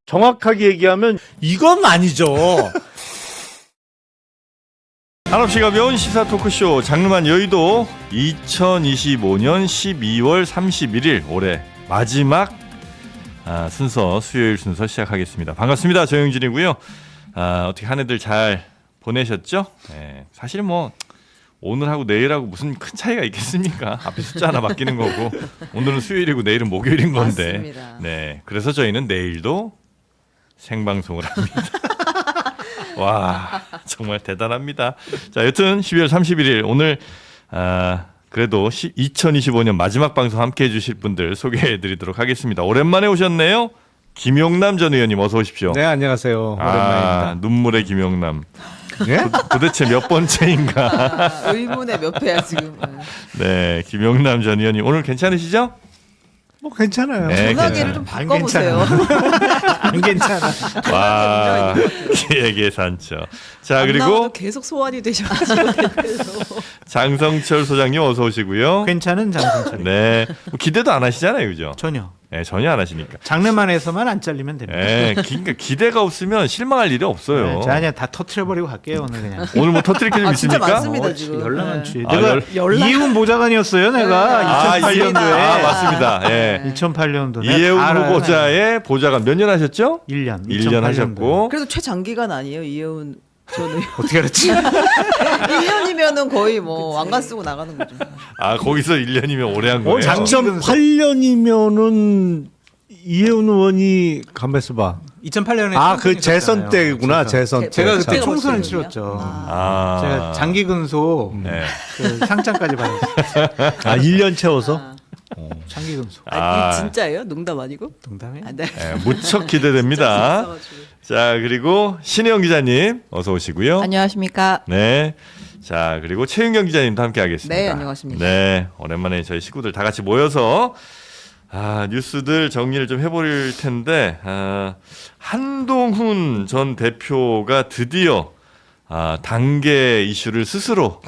정확하게 얘기하면 이건 아니죠. 한없이가 면 시사 토크쇼 장르만 여의도 2025년 12월 31일 올해 마지막 순서 수요일 순서 시작하겠습니다. 반갑습니다. 정영진이고요. 어떻게 한 해들 잘 보내셨죠? 네, 사실 뭐 오늘하고 내일하고 무슨 큰 차이가 있겠습니까? 앞에 숫자 하나 바뀌는 거고 오늘은 수요일이고 내일은 목요일인 건데. 맞습니다. 네, 그래서 저희는 내일도 생방송을 합니다. 와, 정말 대단합니다. 자, 여튼 12월 31일 오늘 그래도 2025년 마지막 방송 함께해 주실 분들 소개해 드리도록 하겠습니다. 오랜만에 오셨네요. 김용남 전 의원님 어서 오십시오. 네, 안녕하세요. 오랜만입니다. 눈물의 김용남. 예? 도대체 몇 번째인가? 의문의 몇 회야 지금. 네, 김용남 전 의원님 오늘 괜찮으시죠? 뭐 괜찮아요. 네, 전화기를 좀 안 바꿔보세요. 안 괜찮아. 와, 계산처. 자, 안 그리고 나와도 계속 소환이 되셔가지고 댓글로. 장성철 소장님 어서 오시고요. 괜찮은 장성철이. 네, 뭐 기대도 안 하시잖아요, 그죠? 전혀. 네, 전혀 안 하시니까. 장르만 해서만 안 잘리면 됩니다. 네, 그러니까 기대가 없으면 실망할 일이 없어요. 네, 자, 그냥 다 터트려버리고 갈게요 오늘 그냥. 오늘 뭐 터뜨릴 게 좀 진짜 있습니까? 많습니다 지금. 연락은 네. 주의. 아, 내가 연락- 이해운 보좌관이었어요 내가 네. 2008년도에. 맞습니다. 예. 2008년도에. 이해운 후보자의 보좌관 몇 년 하셨죠? 1년. 1년 하셨고. 그래도 최장기간 아니에요 이혜훈 저는. 어떻게 알았지? 1년이면은 거의 뭐 왕관 쓰고 나가는 거죠. 거기서 1년이면 오래 한 거예요. 2008년이면은 이해운 의원이 가만있어 봐. 2008년에 그 재선 때구나. 재선 때. 제가 그때 그때가 총선을 벌써 치렀죠. 아. 제가 장기 근소 네. 그 상장까지 받았어요. 1년 채워서. 장기 근소. 아, 이게 진짜예요? 농담 아니고? 농담해? 아, 네. 네, 무척 기대됩니다. 자, 그리고 신혜영 기자님 어서 오시고요. 안녕하십니까? 네. 자, 그리고 최윤경 기자님도 함께 하겠습니다. 네, 안녕하십니까. 네, 오랜만에 저희 식구들 다 같이 모여서 뉴스들 정리를 좀 해볼 텐데 한동훈 전 대표가 드디어 단계 이슈를 스스로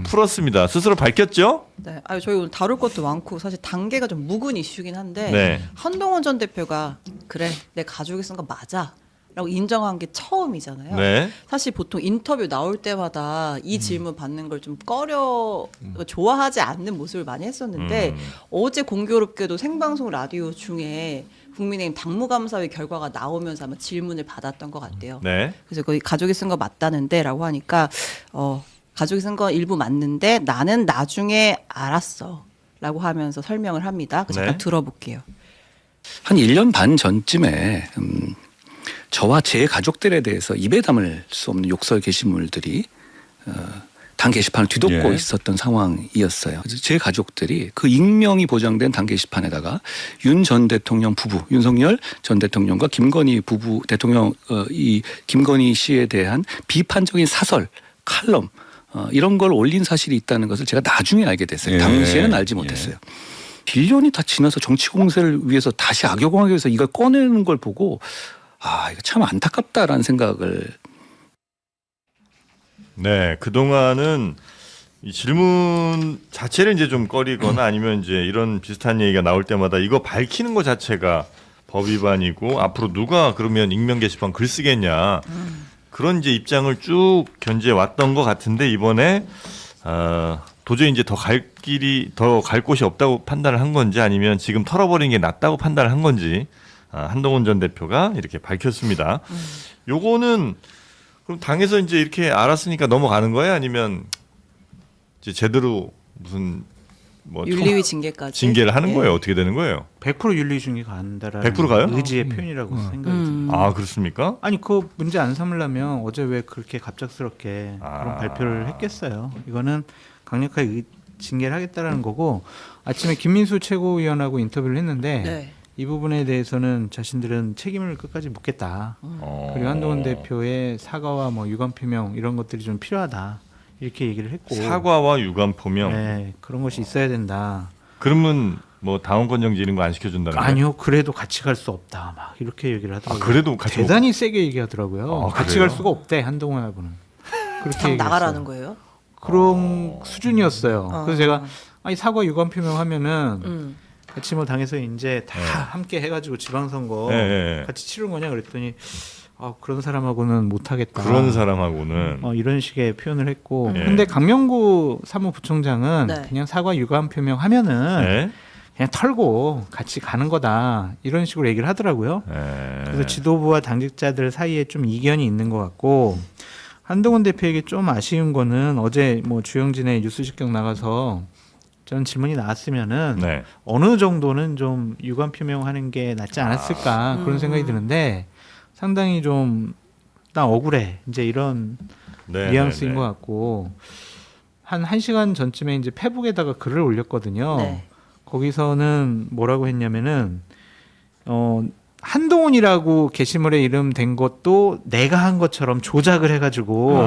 풀었습니다. 스스로 밝혔죠? 네, 저희 오늘 다룰 것도 많고 사실 단계가 좀 묵은 이슈긴 한데 네. 한동훈 전 대표가 그래 내 가족이 쓴 거 맞아 라고 인정한 게 처음이잖아요. 네. 사실 보통 인터뷰 나올 때마다 이 질문 받는 걸 좀 좋아하지 않는 모습을 많이 했었는데 어제 공교롭게도 생방송 라디오 중에 국민의힘 당무감사회 결과가 나오면서 아마 질문을 받았던 것 같아요. 네. 그래서 거의 가족이 쓴 거 맞다는데 라고 하니까 가족이 쓴 거 일부 맞는데 나는 나중에 알았어 라고 하면서 설명을 합니다. 그래서 잠깐 네. 들어볼게요. 한 1년 반 전쯤에 저와 제 가족들에 대해서 입에 담을 수 없는 욕설 게시물들이 단 게시판을 뒤덮고 예. 있었던 상황이었어요. 그래서 제 가족들이 그 익명이 보장된 단 게시판에다가 윤 전 대통령 부부, 윤석열 전 대통령과 김건희 부부 대통령 이 김건희 씨에 대한 비판적인 사설, 칼럼 이런 걸 올린 사실이 있다는 것을 제가 나중에 알게 됐어요. 예. 당시에는 알지 못했어요. 1년이 다 지나서 정치 공세를 위해서 다시 악용하기 위해서 이걸 꺼내는 걸 보고 이거 참 안타깝다라는 생각을. 네, 그동안은 이 질문 자체를 이제 좀 꺼리거나 아니면 이제 이런 비슷한 얘기가 나올 때마다 이거 밝히는 것 자체가 법 위반이고 앞으로 누가 그러면 익명 게시판 글 쓰겠냐 그런 이제 입장을 쭉 견제 왔던 것 같은데 이번에 도저히 이제 더 갈 곳이 없다고 판단을 한 건지 아니면 지금 털어버리는 게 낫다고 판단을 한 건지 한동훈 전 대표가 이렇게 밝혔습니다. 요거는 그럼 당에서 이제 이렇게 알았으니까 넘어가는 거예요? 아니면 이제 제대로 무슨 뭐 윤리위 징계까지. 징계를 하는 예. 거예요? 어떻게 되는 거예요? 100% 윤리중에 간다라는 100% 가요? 의지의 표현이라고 생각이 듭니다. 그렇습니까? 아니 그 문제 안 삼으려면 어제 왜 그렇게 갑작스럽게 그런 발표를 했겠어요. 이거는 강력하게 징계를 하겠다라는 거고 아침에 김민수 최고위원하고 인터뷰를 했는데 네. 이 부분에 대해서는 자신들은 책임을 끝까지 묻겠다. 그리고 한동훈 대표의 사과와 뭐 유감 표명 이런 것들이 좀 필요하다. 이렇게 얘기를 했고 사과와 유감 표명. 네, 그런 것이 있어야 된다. 그러면 뭐 당원권 정지 이런 거 안 시켜준다는 거예요? 아니요, 그래도 같이 갈 수 없다. 막 이렇게 얘기를 하더라고요. 그래도 같이 대단히 세게 얘기하더라고요. 같이 그래요? 갈 수가 없대 한동훈 하고는. 그렇게 당 얘기했어요. 나가라는 거예요? 그런 수준이었어요. 그래서 제가 아니 사과 유감 표명하면은 같이 뭐 당에서 이제 다 함께 해가지고 지방선거 같이 치른 거냐 그랬더니 그런 사람하고는 못하겠다. 그런 사람하고는 이런 식의 표현을 했고, 근데 강명구 사무부총장은 네. 그냥 사과 유감 표명하면은 네. 그냥 털고 같이 가는 거다 이런 식으로 얘기를 하더라고요. 그래서 지도부와 당직자들 사이에 좀 이견이 있는 것 같고, 한동훈 대표에게 좀 아쉬운 거는 어제 뭐 주영진의 뉴스식경 나가서 저는 질문이 나왔으면은 네. 어느 정도는 좀 유감 표명하는 게 낫지 않았을까 그런 생각이 드는데 상당히 좀 나 억울해 이제 이런 뉘앙스인 것 같고, 한 1시간 전쯤에 이제 페북에다가 글을 올렸거든요. 네. 거기서는 뭐라고 했냐면은 한동훈이라고 게시물에 이름 된 것도 내가 한 것처럼 조작을 해가지고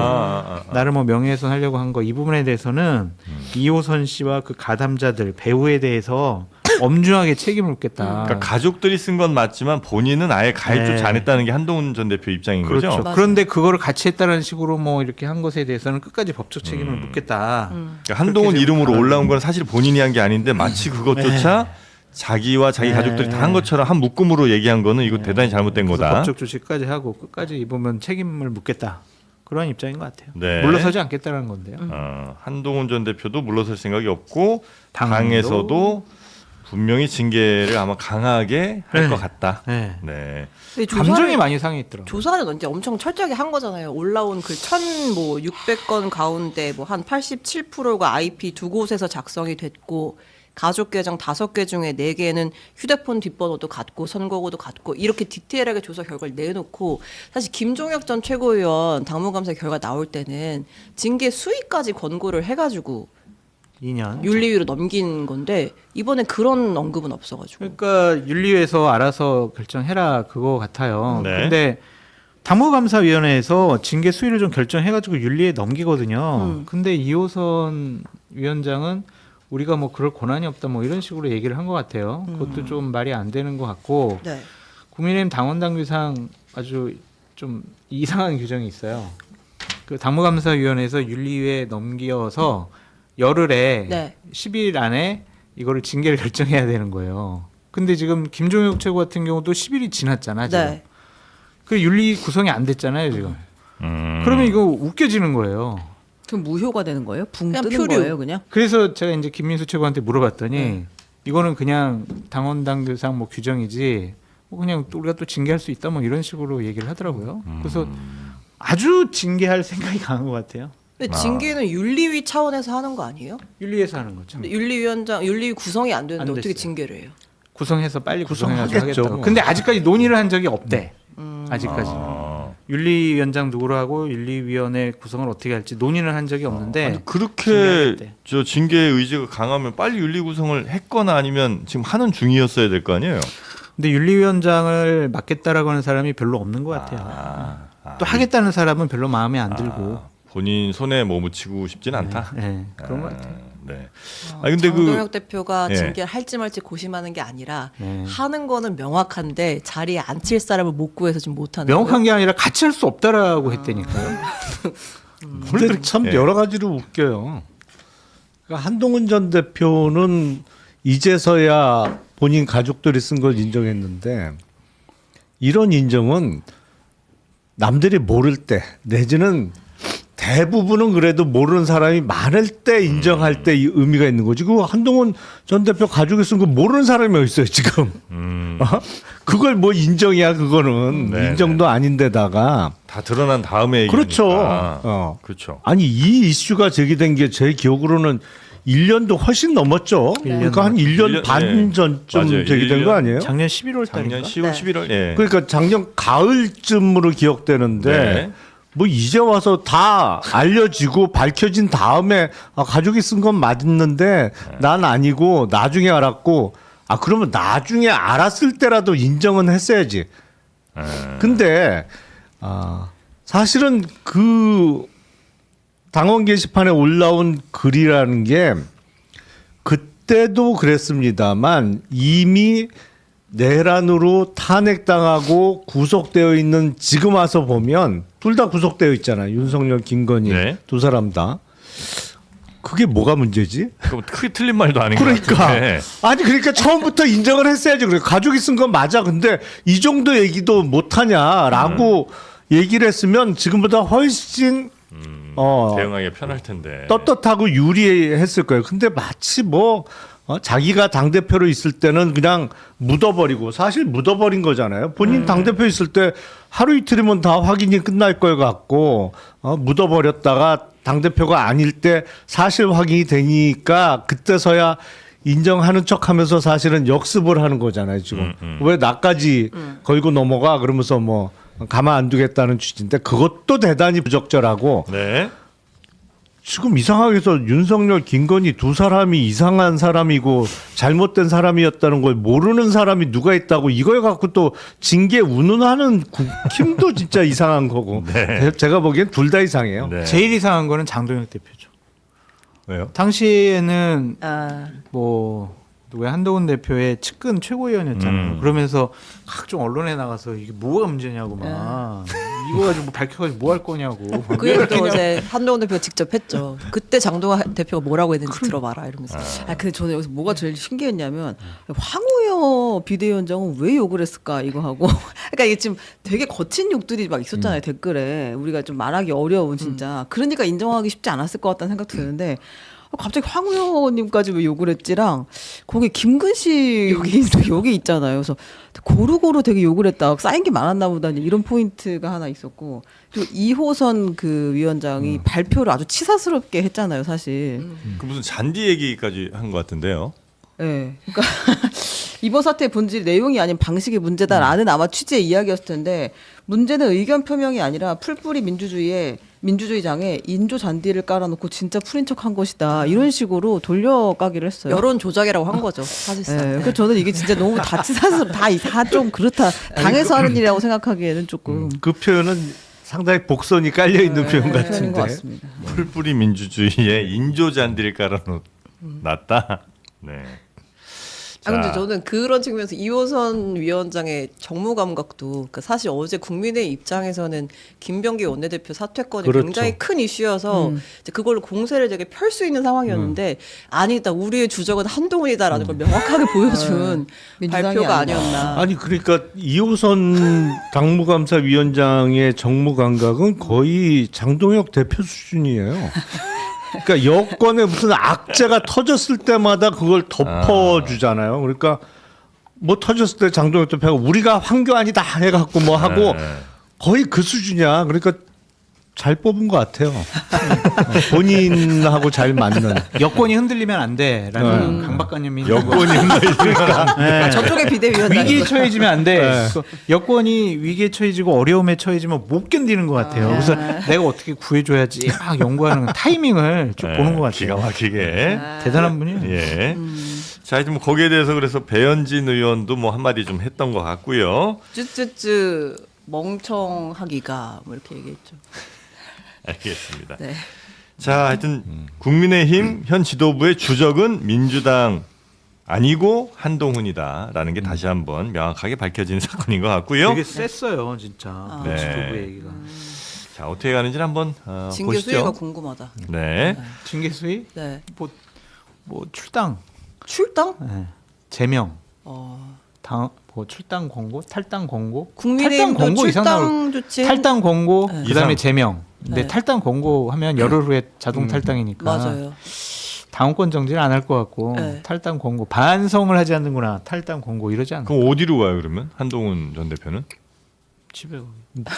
나를 뭐 명예훼손 하려고 한 거, 이 부분에 대해서는 이호선 씨와 그 가담자들 배우에 대해서 엄중하게 책임을 묻겠다. 그러니까 가족들이 쓴 건 맞지만 본인은 아예 가입조차 안 했다는 게 한동훈 전 대표 입장인 그렇죠. 거죠. 맞아요. 그런데 그거를 같이 했다는 식으로 뭐 이렇게 한 것에 대해서는 끝까지 법적 책임을 묻겠다. 그러니까 한동훈 그렇게 이름으로 지금 올라온 건 사실 본인이 한 게 아닌데 마치 그것조차 자기와 자기 가족들이 다 한 것처럼 한 묶음으로 얘기한 거는 이거 대단히 잘못된 그래서 거다. 법적 조치까지 하고 끝까지 이 부분 책임을 묻겠다. 그런 입장인 것 같아요. 네. 물러서지 않겠다는 건데요. 한동훈 전 대표도 물러설 생각이 없고 당도. 당에서도 분명히 징계를 아마 강하게 할 것 네. 같다. 네. 네. 근데 감정이 많이 상했더라고요. 조사를 이제 엄청 철저하게 한 거잖아요. 올라온 그 1,600건 가운데 뭐 한 87%가 IP 두 곳에서 작성이 됐고, 가족 계정 5개 중에 4개는 휴대폰 뒷번호도 같고 선거구도 같고, 이렇게 디테일하게 조사 결과를 내놓고, 사실 김종혁 전 최고위원 당무감사 결과 나올 때는 징계 수위까지 권고를 해가지고 2년. 윤리위로 넘긴 건데 이번에 그런 언급은 없어가지고. 그러니까 윤리위에서 알아서 결정해라 그거 같아요. 네. 근데 당무감사위원회에서 징계 수위를 좀 결정해가지고 윤리에 넘기거든요. 근데 이호선 위원장은 우리가 뭐 그럴 권한이 없다 뭐 이런 식으로 얘기를 한 것 같아요. 그것도 좀 말이 안 되는 것 같고, 네. 국민의힘 당원당규상 아주 좀 이상한 규정이 있어요. 그 당무감사위원회에서 윤리위에 넘겨서 열흘에 네. 10일 안에 이거를 징계를 결정해야 되는 거예요. 근데 지금 김종혁 최고 같은 경우도 10일이 지났잖아 지금. 네. 그 윤리 구성이 안 됐잖아요 지금. 그러면 이거 웃겨지는 거예요. 그럼 무효가 되는 거예요? 붕 그냥 뜨는 표류. 거예요, 그냥? 그래서 제가 이제 김민수 최고한테 물어봤더니 이거는 그냥 당원당규상 뭐 규정이지 뭐 그냥 또 우리가 또 징계할 수 있다 뭐 이런 식으로 얘기를 하더라고요. 그래서 아주 징계할 생각이 강한 것 같아요. 근데 징계는 윤리위 차원에서 하는 거 아니에요? 윤리에서 하는 거죠. 근데 윤리위 구성이 안 되는데 안 어떻게 됐어요. 징계를 해요? 구성해서 빨리 구성해가지고 구성하겠죠. 하겠다고. 근데 아직까지 논의를 한 적이 없대. 아직까지. 아. 윤리위원장 누구로 하고 윤리위원회 구성을 어떻게 할지 논의는 한 적이 없는데 아니, 그렇게 징계하겠대. 저 징계 의지가 강하면 빨리 윤리 구성을 했거나 아니면 지금 하는 중이었어야 될 거 아니에요. 근데 윤리위원장을 맡겠다라고 하는 사람이 별로 없는 것 같아요. 또 하겠다는 사람은 별로 마음에 안 들고. 본인 손에 뭐 묻히고 싶진 않다. 네, 그런 것 같아요. 네. 아 근데 장동혁 대표가 예. 징계를 할지 말지 고심하는 게 아니라 네. 하는 거는 명확한데 자리에 앉힐 사람을 못 구해서 지금 못 하는 명확한 게 아니라 같이 할 수 없다라고 했다니까요. 근데 참 예. 여러 가지로 웃겨요. 그러니까 한동훈 전 대표는 이제서야 본인 가족들이 쓴 걸 인정했는데, 이런 인정은 남들이 모를 때 내지는 대부분은 그래도 모르는 사람이 많을 때 인정할 때 이 의미가 있는 거지. 그 한동훈 전 대표 가족이 쓴 거 모르는 사람이 어디 있어요 지금? 그걸 뭐 인정이야 그거는. 네, 인정도 아닌데다가. 다 드러난 다음에 얘기니까. 그렇죠. 그렇죠. 아니 이 이슈가 제기된 게 제 기억으로는 1년도 훨씬 넘었죠. 그러니까 한 1년 반 예. 전쯤 맞아요. 제기된 1년. 거 아니에요? 작년 11월 달인가? 작년 10월, 네. 11월. 예. 그러니까 작년 가을쯤으로 기억되는데 네. 뭐 이제 와서 다 알려지고 밝혀진 다음에 가족이 쓴 건 맞는데 난 아니고 나중에 알았고, 그러면 나중에 알았을 때라도 인정은 했어야지. 근데 사실은 그 당원 게시판에 올라온 글이라는 게 그때도 그랬습니다만 이미 내란으로 탄핵당하고 구속되어 있는 지금 와서 보면 둘 다 구속되어 있잖아요. 윤석열, 김건희 네. 두 사람 다. 그게 뭐가 문제지? 그럼 크게 틀린 말도 아닌 것 그러니까 같은데. 아니 그러니까 처음부터 인정을 했어야지. 그래 가족이 쓴 건 맞아. 근데 이 정도 얘기도 못하냐라고 얘기를 했으면 지금보다 훨씬 대응하기 편할 텐데. 떳떳하고 유리했을 거예요. 근데 마치 뭐 자기가 당 대표로 있을 때는 그냥 묻어버리고 사실 묻어버린 거잖아요. 본인 당 대표 있을 때 하루 이틀이면 다 확인이 끝날 걸 같고 묻어버렸다가 당 대표가 아닐 때 사실 확인이 되니까 그때서야 인정하는 척하면서 사실은 역습을 하는 거잖아요. 지금 왜 나까지 걸고 넘어가 그러면서 뭐 가만 안 두겠다는 취지인데 그것도 대단히 부적절하고. 네. 지금 이상하게 해서 윤석열, 김건희 두 사람이 이상한 사람이고 잘못된 사람이었다는 걸 모르는 사람이 누가 있다고 이걸 갖고 또 징계 운운하는 국힘도 진짜 이상한 거고. 네. 제가 보기엔 둘 다 이상해요. 네. 제일 이상한 거는 장동혁 대표죠. 왜요? 당시에는 아, 뭐 누구야 한동훈 대표의 측근 최고위원이었잖아요. 그러면서 각종 언론에 나가서 이게 뭐가 문제냐고 막 이거 가지고 뭐 밝혀가지고 뭐 할 거냐고. 그 얘기도 어제 한동훈 대표가 직접 했죠. 그때 장동훈 대표가 뭐라고 했는지 들어봐라 이러면서. 근데 저는 여기서 뭐가 제일 신기했냐면 황우여 비대위원장은 왜 욕을 했을까 이거 하고. 그러니까 이게 지금 되게 거친 욕들이 막 있었잖아요 댓글에. 우리가 좀 말하기 어려운 진짜. 그러니까 인정하기 쉽지 않았을 것 같다는 생각 드는데. 갑자기 황우여님까지 왜 욕을 했지랑 거기 김근식 욕이 있잖아요. 그래서 고루고루 되게 욕을 했다. 쌓인 게 많았나 보다 이런 포인트가 하나 있었고 또 이호선 그 위원장이 발표를 아주 치사스럽게 했잖아요. 사실. 그 무슨 잔디 얘기까지 한 것 같은데요. 네. 그러니까 이번 사태의 본질 내용이 아닌 방식의 문제다라는 아마 취지의 이야기였을 텐데 문제는 의견 표명이 아니라 풀뿌리 민주주의장에 인조 잔디를 깔아놓고 진짜 풀인 척한 것이다 이런 식으로 돌려가기를 했어요. 여론 조작이라고 한 거죠 사실상. 네. 그래서 저는 이게 진짜 너무 다치사스럽 다 좀 그렇다. 당에서 하는 일이라고 생각하기에는 조금 그 표현은 상당히 복선이 깔려 있는 표현 표현인 것 같은데. 같습니다. 풀뿌리 민주주의에 인조 잔디를 깔아놨다. 네. 아 근데 자. 저는 그런 측면에서 이호선 위원장의 정무 감각도 그러니까 사실 어제 국민의 입장에서는 김병기 원내대표 사퇴권이 그렇죠. 굉장히 큰 이슈여서 이제 그걸로 공세를 되게 펼 수 있는 상황이었는데 아니다 우리의 주적은 한동훈이다라는 걸 명확하게 보여준 민주당이 발표가 아니다. 아니었나. 아니 그러니까 이호선 당무감사위원장의 정무 감각은 거의 장동혁 대표 수준이에요. 그러니까 여권에 무슨 악재가 터졌을 때마다 그걸 덮어주잖아요. 그러니까 뭐 터졌을 때 장동혁 대표가 우리가 황교안이다 해갖고 뭐 하고 거의 그 수준이야. 그러니까 잘 뽑은 것 같아요. 본인하고 잘 맞는. 여권이 흔들리면 안 돼라는 강박관념이 있는 여권이 흔들리니까. 네. 저쪽에 비대위원장 위기에 처해지면 안 돼. 네. 그 여권이 위기에 처해지고 어려움에 처해지면 못 견디는 것 같아요. 그래서 내가 어떻게 구해줘야지 막 연구하는 타이밍을 쭉 보는 것 기가 같아요. 막히게. 대단한 분이에요. 예. 자, 이제 뭐 거기에 대해서 그래서 배현진 의원도 뭐 한마디 좀 했던 것 같고요. 쯔쯔쯔 멍청하기가 뭐 이렇게 얘기했죠. 알겠습니다. 네. 자, 하여튼 국민의힘 현 지도부의 주적은 민주당 아니고 한동훈이다라는 게 다시 한번 명확하게 밝혀지는 사건인 것 같고요. 되게 셌어요, 진짜. 네. 지도부 얘기가. 자, 어떻게 가는지는 한번 징계 수위가 보시죠. 궁금하다. 네. 징계 수위? 네. 뭐 출당, 출당? 네. 제명, 어. 뭐 출당 권고, 탈당 권고, 국민의힘도 탈당 권고 이상 나올 출당 조치 탈당 권고 네. 그다음에 이상. 제명. 근데 네. 탈당 권고하면 열흘 후에 자동 탈당이니까 맞아요. 당원권 정지는 안 할 것 같고 네. 탈당 권고 반성을 하지 않는구나 탈당 권고 이러지 않나? 그럼 어디로 가요, 그러면? 한동훈 전 대표는? 집에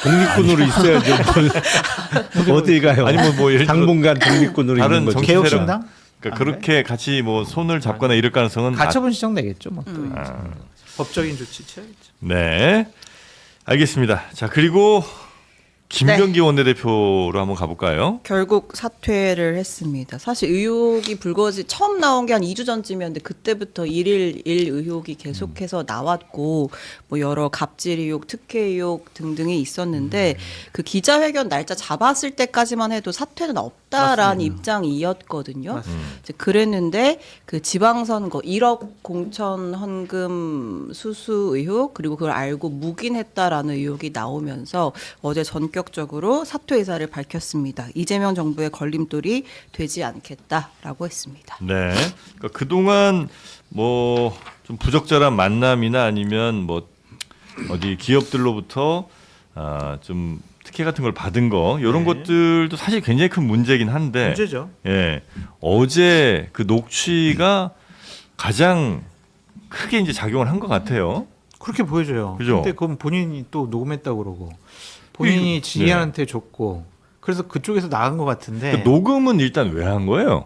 독립군으로 있어야죠. 어디 가요? 아니 뭐 예를 들어 당분간 독립군으로 다른 있는 거죠. 정치 개혁신당? 그러니까 그렇게 같이 뭐 손을 잡거나 이럴 가능성은 가처분 신청 내겠죠, 뭐 또. 아, 법적인 조치 취하겠죠. 네. 알겠습니다. 자, 그리고 김병기 원내대표로 한번 가볼까요? 결국 사퇴를 했습니다. 사실 의혹이 처음 나온 게 한 2주 전쯤이었는데 그때부터 1일 1 의혹이 계속해서 나왔고 뭐 여러 갑질 의혹, 특혜 의혹 등등이 있었는데 그 기자회견 날짜 잡았을 때까지만 해도 사퇴는 없다라는 입장이었거든요. 이제 그랬는데 그 지방선거 1억 공천 헌금 수수 의혹 그리고 그걸 알고 묵인했다라는 의혹이 나오면서 어제 전격 공격적으로 사퇴 의사를 밝혔습니다. 이재명 정부의 걸림돌이 되지 않겠다라고 했습니다. 네. 그러니까 그동안 뭐 좀 부적절한 만남이나 아니면 뭐 어디 기업들로부터 좀 특혜 같은 걸 받은 거 이런 것들도 사실 굉장히 큰 문제긴 한데 문제죠. 예. 어제 그 녹취가 가장 크게 이제 작용을 한 것 같아요. 그렇게 보여줘요. 그죠? 근데 그건 본인이 또 녹음했다고 그러고 본인이 지희한테 줬고 그래서 그쪽에서 나간 것 같은데 그 녹음은 일단 왜 한 거예요?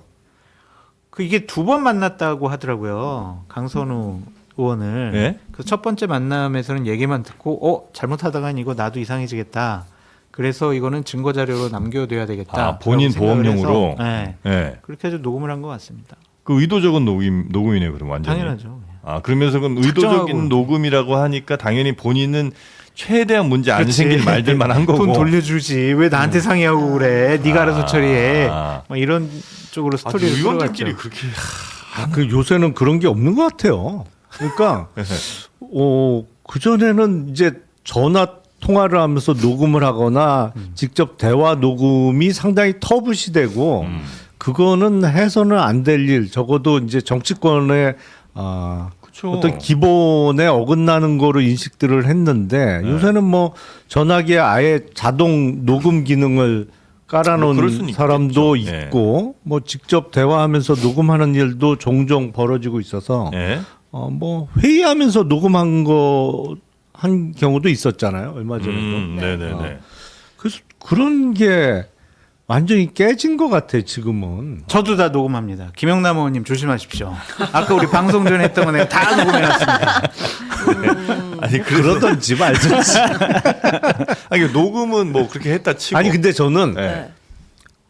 그 이게 2번 만났다고 하더라고요. 강선우 의원을. 예? 그 첫 번째 만남에서는 얘기만 듣고 잘못하다간 이거 나도 이상해지겠다. 그래서 이거는 증거 자료로 남겨둬야 되겠다. 본인 보험용으로. 네. 예. 그렇게 해서 녹음을 한 것 같습니다. 그 의도적인 녹음이네요, 그럼 완전히. 당연하죠. 그러면서 그럼 의도적인 작정하고. 녹음이라고 하니까 당연히 본인은 최대한 문제 안 그렇지. 생길 말들만 한 거고. 돈 돌려주지. 왜 나한테 상의하고 그래. 네가 알아서 처리해. 막 이런 쪽으로 스토리를 의원들끼리 끌어갔죠. 그렇게 그 요새는 그런 게 없는 것 같아요. 그러니까 그 전에는 이제 전화 통화를 하면서 녹음을 하거나 직접 대화 녹음이 상당히 터부시되고 그거는 해서는 안 될 일. 적어도 이제 정치권의 그쵸. 어떤 기본에 어긋나는 거로 인식들을 했는데 요새는 뭐 전화기에 아예 자동 녹음 기능을 뭐 그럴 깔아놓은 수는 사람도 있겠죠. 예. 있고 뭐 직접 대화하면서 녹음하는 일도 종종 벌어지고 있어서 예. 뭐 회의하면서 녹음한 거 한 경우도 있었잖아요 얼마 전에도. 네네네. 그래서 그런 게 완전히 깨진 것 같아 지금은. 저도 다 녹음합니다. 김영남 의원님 조심하십시오. 아까 우리 방송 전에 했던 거 내가 다 녹음해놨습니다. 아니 그러던지 말든지. 아니 녹음은 뭐 그렇게 했다 치고. 아니 근데 저는 예.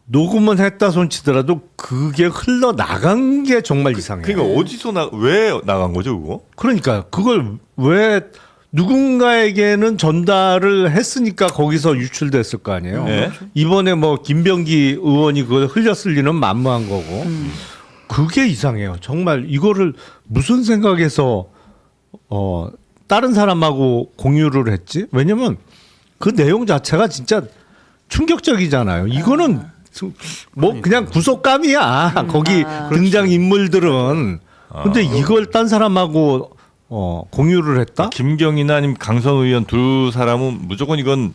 녹음은 했다 손치더라도 그게 흘러 나간 게 정말 이상해요. 그러니까 어디서 왜 나간 거죠, 그거? 그러니까 그걸 왜 누군가에게는 전달을 했으니까 거기서 유출됐을 거 아니에요. 네. 이번에 뭐 김병기 의원이 그걸 흘렸을 리는 만무한 거고. 그게 이상해요. 정말 이거를 무슨 생각에서 다른 사람하고 공유를 했지? 왜냐면 그 내용 자체가 진짜 충격적이잖아요. 이거는 뭐 그냥 구속감이야. 거기 등장 인물들은. 근데 이걸 딴 사람하고 공유를 했다? 김경이나 아니면 강선우 의원 두 사람은 무조건 이건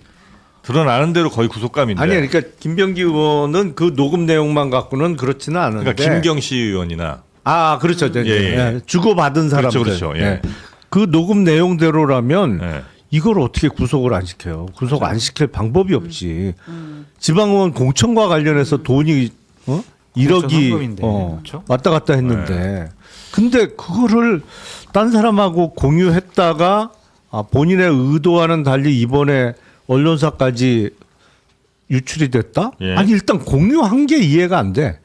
드러나는 대로 거의 구속감인데. 아니 그러니까 김병기 의원은 그 녹음 내용만 갖고는 그렇지는 않은데. 그러니까 김경시 의원이나. 그렇죠. 예, 예. 주고받은 사람들. 그렇죠. 예. 그 녹음 내용대로라면 예. 이걸 어떻게 구속을 안 시켜요? 구속 안 시킬 방법이 없지. 지방의원 공천과 관련해서 돈이 1억이 공천헌금인데, 그렇죠? 왔다 갔다 했는데 근데 그거를 딴 사람하고 공유했다가 본인의 의도와는 달리 이번에 언론사까지 유출이 됐다? 예. 아니 일단 공유한 게 이해가 안 돼.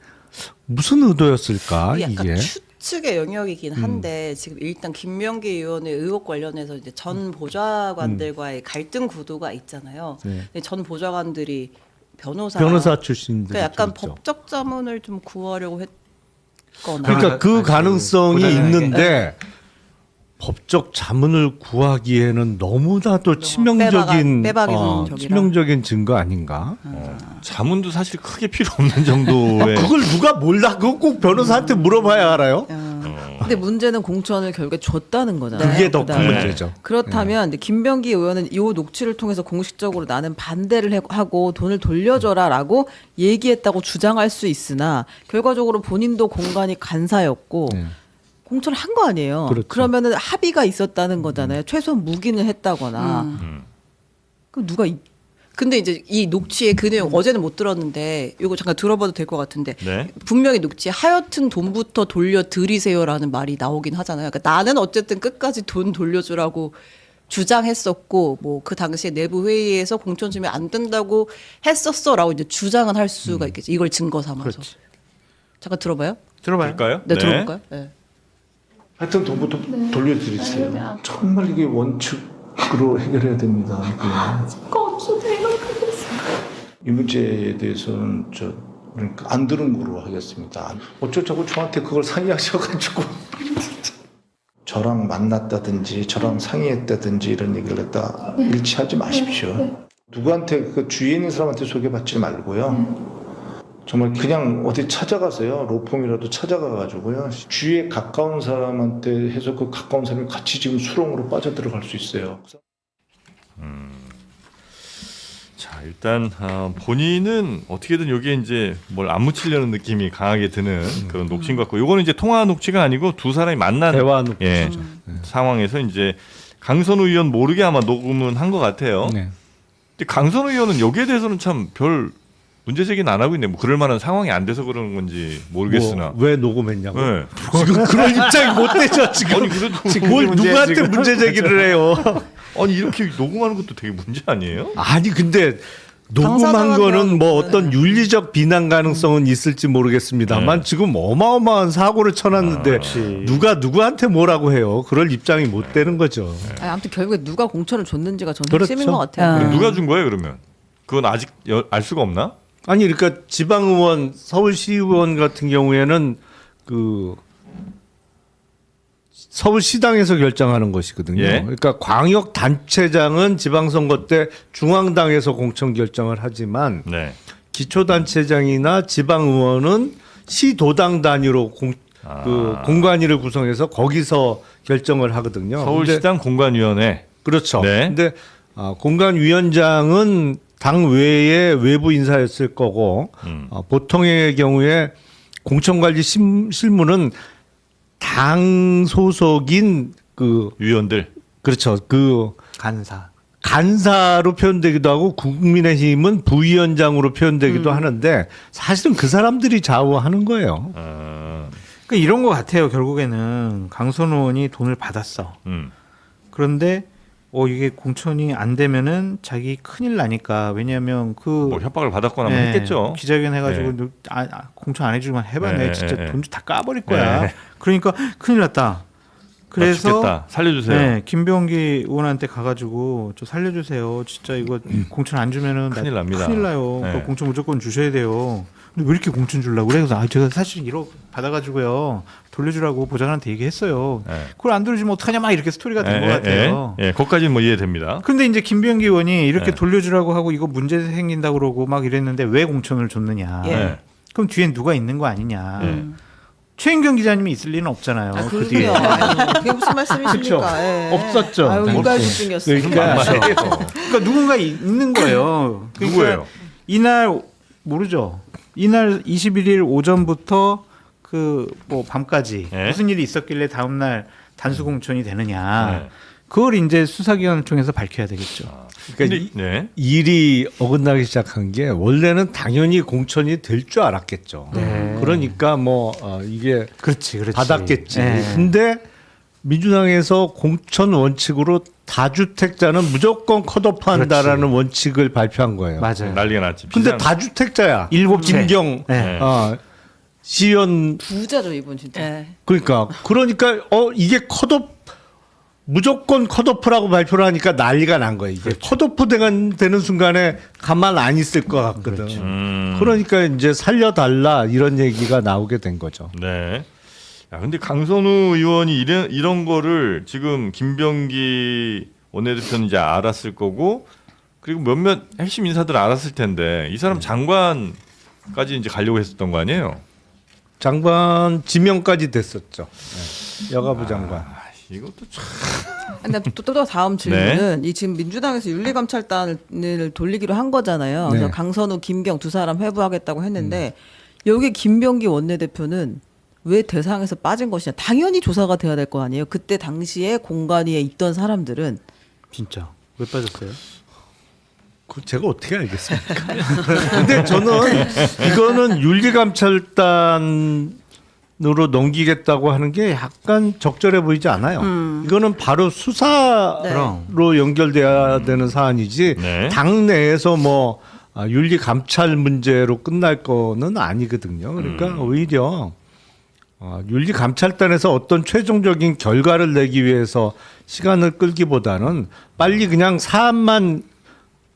무슨 의도였을까 약간 이게? 추측의 영역이긴 한데 지금 일단 김명기 의원의 의혹 관련해서 이제 전 보좌관들과의 갈등 구도가 있잖아요. 네. 근데 전 보좌관들이 변호사 출신들. 그러니까 약간 법적 자문을 좀 구하려고 했거나 그러니까 그 가능성이 보좌관에게. 있는데 법적 자문을 구하기에는 너무나도 치명적인 빼박인 치명적인 증거 아닌가? 자문도 사실 크게 필요 없는 정도의. 그걸 누가 몰라? 그거 꼭 변호사한테 물어봐야 알아요. 근데 문제는 공천을 결국에 줬다는 거잖아요. 그게 더 큰 그다음에. 문제죠. 그렇다면 근데 김병기 의원은 이 녹취를 통해서 공식적으로 나는 반대를 하고 돈을 돌려줘라라고 얘기했다고 주장할 수 있으나 결과적으로 본인도 공간이 간사였고 공천을 한 거 아니에요. 그렇죠. 그러면은 합의가 있었다는 거잖아요. 최소한 묵인을 했다거나. 그럼 누가 근데 이제 이 녹취의 그 내용 어제는 못 들었는데 이거 잠깐 들어봐도 될 것 같은데 네. 분명히 녹취에 하여튼 돈부터 돌려드리세요라는 말이 나오긴 하잖아요. 그러니까 나는 어쨌든 끝까지 돈 돌려주라고 주장했었고 뭐 그 당시에 내부 회의에서 공천 주면 안 된다고 했었어라고 이제 주장은 할 수가 있겠지. 이걸 증거 삼아서. 그렇지. 잠깐 들어봐요. 들어봐요. 될까요? 네, 들어볼까요? 네. 하여튼 돈부터 돌려드리세요. 정말 이게 원칙으로 해결해야 됩니다. 이 문제에 대해서는 그러니까 안 들은 거로 하겠습니다. 어쩌자고 저한테 그걸 상의하셔가지고 저랑 만났다든지 저랑 상의했다든지 이런 얘기를 했다 일치하지 마십시오. 누구한테 그 주위에 있는 사람한테 소개받지 말고요. 정말 그냥 어디 찾아가세요. 로펌이라도 찾아가가지고요. 주위에 가까운 사람한테 해서 그 가까운 사람이 같이 지금 수렁으로 빠져들어갈 수 있어요. 자, 일단 본인은 어떻게든 여기에 이제 뭘 안 묻히려는 느낌이 강하게 드는 그런 녹취인 것 같고, 요거는 이제 통화 녹취가 아니고 두 사람이 만난 대화 녹취. 예, 상황에서 이제 강선우 의원 모르게 아마 녹음은 한 것 같아요. 네. 근데 강선우 의원은 여기에 대해서는 참 별 문제 제기는 안 하고 있네. 뭐 그럴 만한 상황이 안 돼서 그러는 건지 모르겠으나. 왜 녹음했냐고. 네. 지금 그런 입장이 못 되죠. 지금. 아니 그래도 지금 뭘 누구한테 문제 제기를 해요. 아니 이렇게 녹음하는 것도 되게 문제 아니에요? 아니 근데 녹음한 당사자한테 거는 뭐 하는 어떤 윤리적 비난 가능성은 있을지 모르겠습니다만 네. 지금 어마어마한 사고를 쳐놨는데 누가 누구한테 뭐라고 해요. 그럴 입장이 못 되는 거죠. 아니, 아무튼 결국에 누가 공천을 줬는지가 전 그렇죠. 핵심인 것 같아요. 그럼 누가 준 거예요 그러면? 그건 아직 알 수가 없나? 아니 그러니까 지방의원, 서울시의원 같은 경우에는 그 서울시당에서 결정하는 것이거든요. 예. 그러니까 광역 단체장은 지방선거 때 중앙당에서 공천 결정을 하지만 네. 기초단체장이나 지방의원은 시도당 단위로 그 공관위를 구성해서 거기서 결정을 하거든요. 서울시당 공관위원회. 그렇죠. 네. 근데 공관위원장은 당 외의 외부 인사였을 거고 보통의 경우에 공천관리 실무는 당 소속인 그 위원들. 그렇죠. 그 간사로 표현되기도 하고 국민의힘은 부위원장으로 표현되기도 하는데 사실은 그 사람들이 좌우하는 거예요. 그러니까 이런 것 같아요. 결국에는 강선우 의원이 돈을 받았어. 그런데 이게 공천이 안 되면은 자기 큰일 나니까. 왜냐하면 뭐 협박을 받았거나 뭐 했겠죠. 기자회견 해가지고 네. 공천 안 해주면 해봐. 네, 내가 진짜 네, 돈 다 까버릴 거야. 네. 그러니까 큰일 났다. 그래서 죽겠다. 살려주세요. 네, 김병기 의원한테 가가지고 저 살려주세요. 진짜 이거 공천 안 주면은 큰일 납니다. 큰일 나요. 네. 그 공천 무조건 주셔야 돼요. 근데 왜 이렇게 공천 주려고 그래? 그래서 제가 사실 1억 받아가지고요 돌려주라고 보좌관한테 얘기했어요. 네. 그걸 안 돌려주면 어떡하냐 막 이렇게 스토리가 된 것 같아요. 예, 거기까지는 뭐 이해됩니다. 근데 이제 김병기 의원이 이렇게 네. 돌려주라고 하고 이거 문제 생긴다 그러고 막 이랬는데 왜 공천을 줬느냐? 예. 그럼 뒤엔 누가 있는 거 아니냐? 예. 최인경 기자님이 있을 리는 없잖아요. 아, 그 뒤에. 그럼요. 아유, 그게 무슨 말씀이십니까? 예. 없었죠. 아유, 네. 일괄집중이었어요. 그러니까 누군가 있는 거예요. 그러니까 누구예요? 이날 모르죠. 이날 21일 오전부터 그 뭐 밤까지 네. 무슨 일이 있었길래 다음 날 단수 공천이 되느냐. 네. 그걸 이제 수사기관을 통해서 밝혀야 되겠죠. 그러니까 네. 일이 어긋나기 시작한 게 원래는 당연히 공천이 될 줄 알았겠죠. 그러니까 뭐 이게 그렇지. 받았겠지. 네. 근데 민주당에서 공천 원칙으로 다주택자는 무조건 컷오프한다라는 원칙을 발표한 거예요. 맞아요. 난리가 났지. 근데 비상- 다주택자야. 일곱 채. 김경 네. 시의원 부자죠 이분 진짜. 네. 그러니까 이게 무조건 컷오프라고 발표를 하니까 난리가 난 거예요. 이게 컷오프 되는 순간에 가만 안 있을 것 같거든. 그러니까 이제 살려달라 이런 얘기가 나오게 된 거죠. 네. 야, 근데 강선우 의원이 이런 거를 지금 김병기 원내대표는 이제 알았을 거고, 그리고 몇몇 핵심 인사들 알았을 텐데 이 사람 장관까지 이제 가려고 했었던 거 아니에요? 장관 지명까지 됐었죠. 네. 여가부 장관. 이것도 참. 근데 또 다음 질문은 이 지금 민주당에서 윤리감찰단을 돌리기로 한 거잖아요. 그래서 네. 강선우, 김경 두 사람 회부하겠다고 했는데 여기 김병기 원내대표는 왜 대상에서 빠진 것이냐? 당연히 조사가 돼야 될 거 아니에요. 그때 당시에 공관위에 있던 사람들은 진짜 왜 빠졌어요? 그 제가 어떻게 알겠습니까? 근데 저는 이거는 윤리감찰단으로 넘기겠다고 하는 게 약간 적절해 보이지 않아요. 이거는 바로 수사로 그럼. 연결돼야 되는 사안이지 네. 당내에서 뭐 윤리감찰 문제로 끝날 거는 아니거든요. 그러니까 오히려 윤리감찰단에서 어떤 최종적인 결과를 내기 위해서 시간을 끌기보다는 빨리 그냥 사안만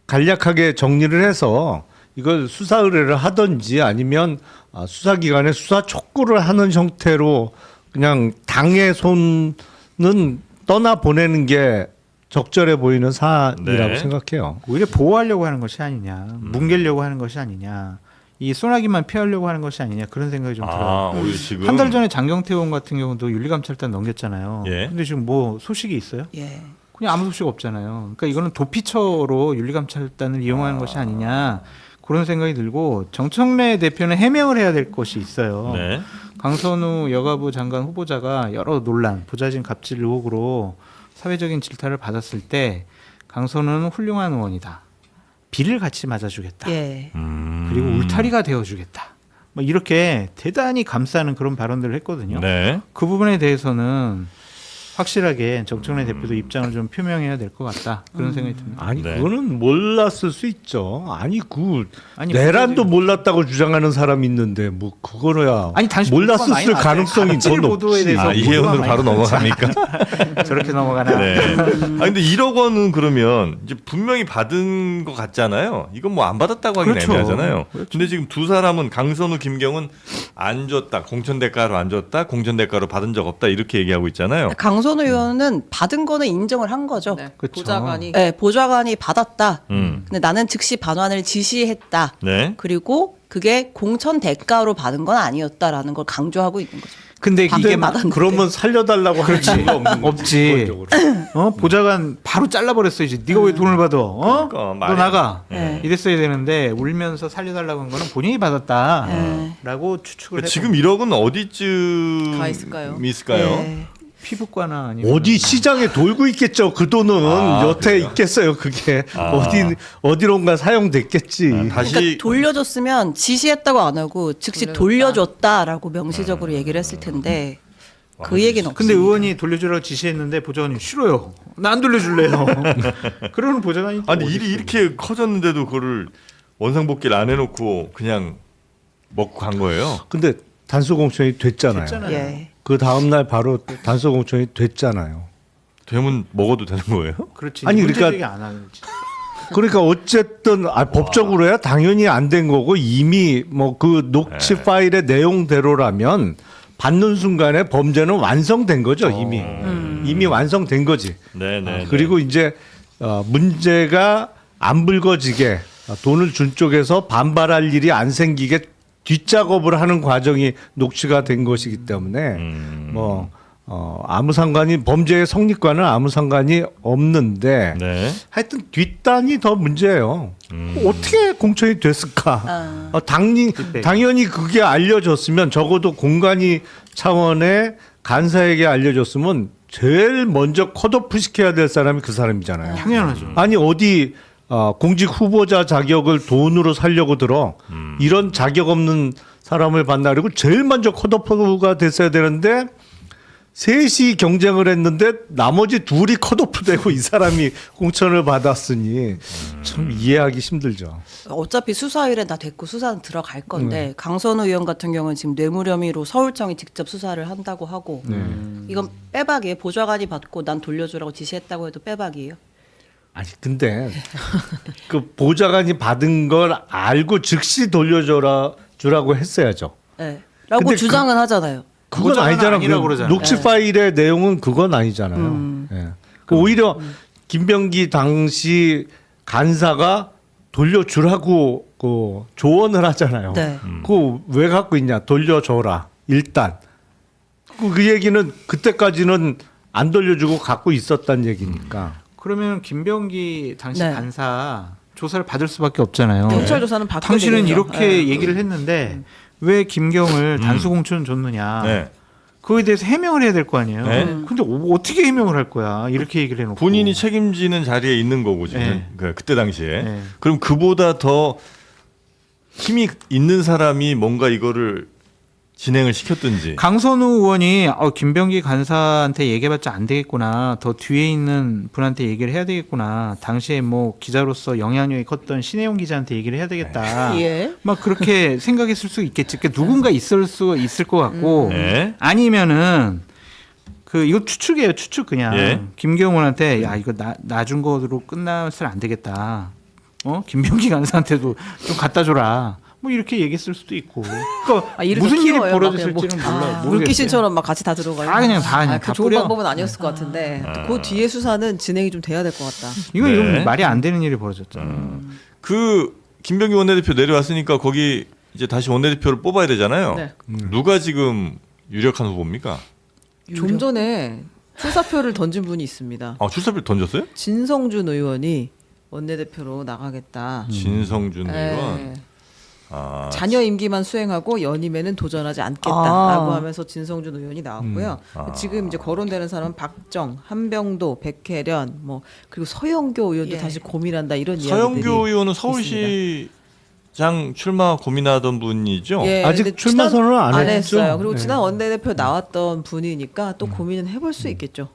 간략하게 정리를 해서 이걸 수사 의뢰를 하든지 아니면 수사기관에 수사 촉구를 하는 형태로 그냥 당의 손은 떠나 보내는 게 적절해 보이는 사안이라고 네. 생각해요. 오히려 보호하려고 하는 것이 아니냐, 뭉개려고 하는 것이 아니냐, 이 소나기만 피하려고 하는 것이 아니냐 그런 생각이 좀 들어요. 오히려 지금 한 달 전에 장경태 의원 같은 경우도 윤리감찰단 넘겼잖아요. 예. 근데 지금 뭐 소식이 있어요? 예. 그냥 아무 소식 없잖아요. 그러니까 이거는 도피처로 윤리감찰단을 이용하는 것이 아니냐 그런 생각이 들고 정청래 대표는 해명을 해야 될 것이 있어요. 네. 강선우 여가부 장관 후보자가 여러 논란, 보좌진 갑질 의혹으로 사회적인 질타를 받았을 때 강선우는 훌륭한 의원이다. 비를 같이 맞아주겠다. 예. 그리고 울타리가 되어주겠다. 뭐 이렇게 대단히 감싸는 그런 발언들을 했거든요. 네. 그 부분에 대해서는 확실하게 정청래 대표도 입장을 좀 표명해야 될 것 같다. 그런 생각이 듭니다. 아니 네. 그거는 몰랐을 수 있죠. 아니 아니, 내란도 몰랐다고 주장하는 사람이 있는데 뭐 그거야. 아니 당시 몰랐을 가능성이 갑질 더 보도에 높지. 대해서 이혜원으로 보도가 바로 많이 넘어갑니까? 저렇게 넘어가나? 네. 근데 1억 원은 그러면 이제 분명히 받은 것 같잖아요. 이건 뭐 안 받았다고 하긴 그렇죠. 애매하잖아요. 그렇죠. 근데 지금 두 사람은 강선우, 김경은 안 줬다, 공천 대가로 안 줬다, 공천 대가로 받은 적 없다 이렇게 얘기하고 있잖아요. 강선우 의원은 받은 거는 인정을 한 거죠. 네. 그쵸. 보좌관이 네, 보좌관이 받았다. 음. 근데 나는 즉시 반환을 지시했다. 네. 그리고 그게 공천 대가로 받은 건 아니었다라는 걸 강조하고 있는 거죠. 근데 받을 이게 받았는데. 그러면 살려달라고 할 수가 없는 거지, 없지. 기본적으로. 보좌관 바로 잘라버렸어 이제. 네가 왜 돈을 받아? 그러니까 너 말이야. 나가. 네. 이랬어야 되는데 울면서 살려달라고 한 거는 본인이 받았다라고 네. 추측을 해서 지금 1억은 어디쯤 가 있을까요? 있을까요? 네. 피부과나 아니면 어디 시장에 돌고 있겠죠. 그 돈은 여태 그래요? 있겠어요. 그게 아. 어디론가 사용됐겠지. 다시 그러니까 돌려줬으면 지시했다고 안 하고 즉시 돌려줬다라고 명시적으로 얘기를 했을 텐데 그 얘기는 없습니다. 근데 의원이 돌려주라고 지시했는데 보좌관이 싫어요. 나 안 돌려줄래요. 그러는 보좌관이 또 아니 어디 일이 있어요. 이렇게 커졌는데도 그거를 원상복귀를 안 해놓고 그냥 먹고 간 거예요. 근데 단수 공천이 됐잖아요. 됐잖아요. 예. 그 다음 날 바로 단수 공천이 됐잖아요. 되면 먹어도 되는 거예요? 그렇지. 아니, 문제 그러니까- 제기 안 하는 거지. 그러니까 어쨌든 법적으로야 당연히 안 된 거고 이미 뭐 그 녹취 파일의 내용대로라면 받는 순간에 범죄는 완성된 거죠 이미 이미 완성된 거지. 네네. 그리고 이제 문제가 안 불거지게 돈을 준 쪽에서 반발할 일이 안 생기게 뒷작업을 하는 과정이 녹취가 된 것이기 때문에 뭐 아무 상관이 범죄의 성립과는 아무 상관이 없는데 네. 하여튼 뒷단이 더 문제예요. 어떻게 공천이 됐을까? 당연히 그게 알려졌으면 적어도 공관위 차원의 간사에게 알려졌으면 제일 먼저 컷오프 시켜야 될 사람이 그 사람이잖아요. 당연하죠. 아니 어디 공직 후보자 자격을 돈으로 살려고 들어 이런 자격 없는 사람을 받나 그리고 제일 먼저 컷오프가 됐어야 되는데 셋이 경쟁을 했는데 나머지 둘이 컷오프되고 이 사람이 공천을 받았으니 참 이해하기 힘들죠. 어차피 수사일에 다 됐고 수사는 들어갈 건데 강선우 의원 같은 경우는 지금 뇌물 혐의로 서울청이 직접 수사를 한다고 하고 이건 빼박이에요. 보좌관이 받고 난 돌려주라고 지시했다고 해도 빼박이에요. 아니 근데 그 보좌관이 받은 걸 알고 즉시 돌려주라고 했어야죠. 네. 라고 근데 주장은 하잖아요. 그건 보좌관은 아니잖아. 아니라고 그 그러잖아요. 녹취 파일의 내용은 그건 아니잖아요. 예. 오히려 김병기 당시 간사가 돌려주라고 그 조언을 하잖아요. 네. 그거 왜 갖고 있냐? 돌려줘라. 일단 그 얘기는 그때까지는 안 돌려주고 갖고 있었단 얘기니까. 그러면 김병기 당시 네. 간사 조사를 받을 수밖에 없잖아요. 경찰 조사는 받게 당신은 되겠죠. 이렇게 네. 얘기를 했는데 왜 김경을 단수 공천 줬느냐? 네. 그거에 대해서 해명을 해야 될 거 아니에요. 네. 근데 어떻게 해명을 할 거야? 이렇게 얘기를 해놓고 본인이 책임지는 자리에 있는 거고 지금 네. 그때 당시에 네. 그럼 그보다 더 힘이 있는 사람이 뭔가 이거를 진행을 시켰든지 강선우 의원이 김병기 간사한테 얘기해봤자 안 되겠구나. 더 뒤에 있는 분한테 얘기를 해야 되겠구나. 당시에 뭐 기자로서 영향력이 컸던 신혜용 기자한테 얘기를 해야 되겠다. 예. 막 그렇게 생각했을 수 있겠지. 그러니까 누군가 있을 수 있을 것 같고 네. 아니면은 이거 추측이에요. 추측 그냥 예. 김경훈한테 야 이거 나 준 거로 끝나서는 안 되겠다. 김병기 간사한테도 좀 갖다 줘라. 뭐 이렇게 얘기했을 수도 있고. 그러니까 아, 이렇게 무슨 일이 키워요, 막 벌어졌을지는 그냥 몰라요. 물귀신처럼 막 같이 다 들어가요. 다 그냥 다 그냥 그 다 좋은 뿌려. 방법은 아니었을 것 같은데 그 뒤에 수사는 진행이 좀 돼야 될 것 같다. 이건 네. 이건 말이 안 되는 일이 벌어졌잖아요. 그 김병기 원내대표 내려왔으니까 거기 이제 다시 원내대표를 뽑아야 되잖아요. 네. 누가 지금 유력한 후보입니까? 좀 전에 출사표를 던진 분이 있습니다. 아, 출사표를 던졌어요? 진성준 의원이 원내대표로 나가겠다. 진성준 의원. 네. 아, 자녀 임기만 수행하고 연임에는 도전하지 않겠다라고 하면서 진성준 의원이 나왔고요. 지금 이제 거론되는 사람은 박정, 한병도, 백혜련, 뭐 그리고 서영교 의원도 예. 다시 고민한다 이런 서영교 이야기들이 의원은 서울시장 출마 고민하던 분이죠. 예, 아직 근데 출마 선언을 안 했죠? 했어요. 그리고 네. 지난 원내대표 나왔던 분이니까 또 고민은 해볼 수 있겠죠.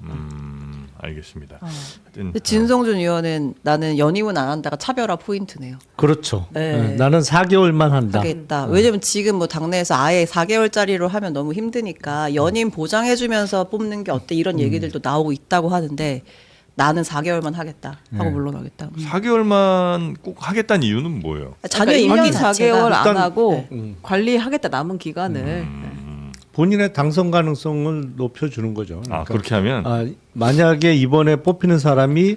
알겠습니다. 어. 하여튼, 근데 진성준 의원은 나는 연임은 안 한다가 차별화 포인트네요. 그렇죠. 네. 네, 나는 4개월만 한다. 하겠다. 왜냐면 지금 뭐 당내에서 아예 4개월짜리로 하면 너무 힘드니까 연임 보장해주면서 뽑는 게 어때 이런 얘기들도 나오고 있다고 하는데 나는 4개월만 하겠다 하고 물러나겠다. 4개월만 꼭 하겠다는 이유는 뭐예요? 자녀 그러니까 임기 임기 자체가 4개월 안 일단- 하고 네. 관리하겠다 남은 기간을. 본인의 당선 가능성을 높여주는 거죠. 아, 그렇게 하면 만약에 이번에 뽑히는 사람이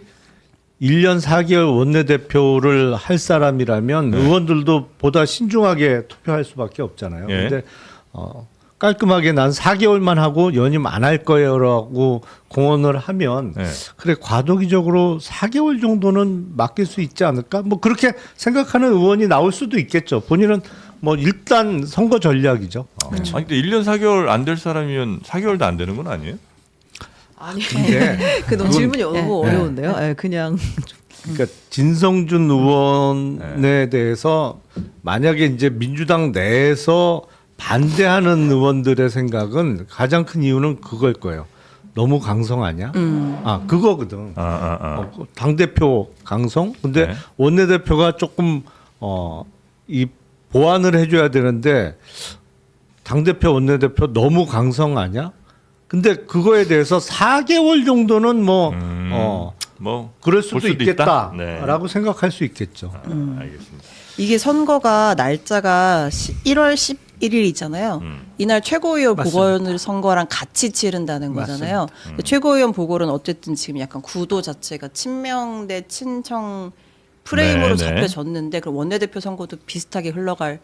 1년 4개월 원내대표를 할 사람이라면 의원들도 보다 신중하게 투표할 수밖에 없잖아요. 예. 근데 깔끔하게 난 4개월만 하고 연임 안 할 거예요라고 공언을 하면 네. 그래 과도기적으로 4개월 정도는 맡길 수 있지 않을까? 뭐 그렇게 생각하는 의원이 나올 수도 있겠죠. 본인은 뭐 일단 선거 전략이죠. 아니 근데 1년 4개월 안 될 사람이면 4개월도 안 되는 건 아니에요? 아니 근데 그 너무 질문이 너무 네. 어려운데요. 네, 그냥 그러니까 진성준 의원에 대해서 만약에 이제 민주당 내에서 반대하는 의원들의 생각은 가장 큰 이유는 그걸 거예요. 너무 강성하냐? 아 그거거든. 당 대표 강성. 근데 네. 원내대표가 조금 이 보완을 해줘야 되는데 당 대표 원내대표 너무 강성하냐? 근데 그거에 대해서 4개월 정도는 뭐 그럴 수도 볼 수도 있다? 있겠다라고 생각할 수 있겠죠. 알겠습니다. 이게 선거가 날짜가 1월 11일이잖아요. 이날 최고위원 보궐 선거랑 같이 치른다는 거잖아요. 근데 최고위원 보궐은 어쨌든 지금 약간 구도 자체가 친명 대 친청 프레임으로 네, 네. 잡혀졌는데 그럼 원내대표 선거도 비슷하게 흘러갈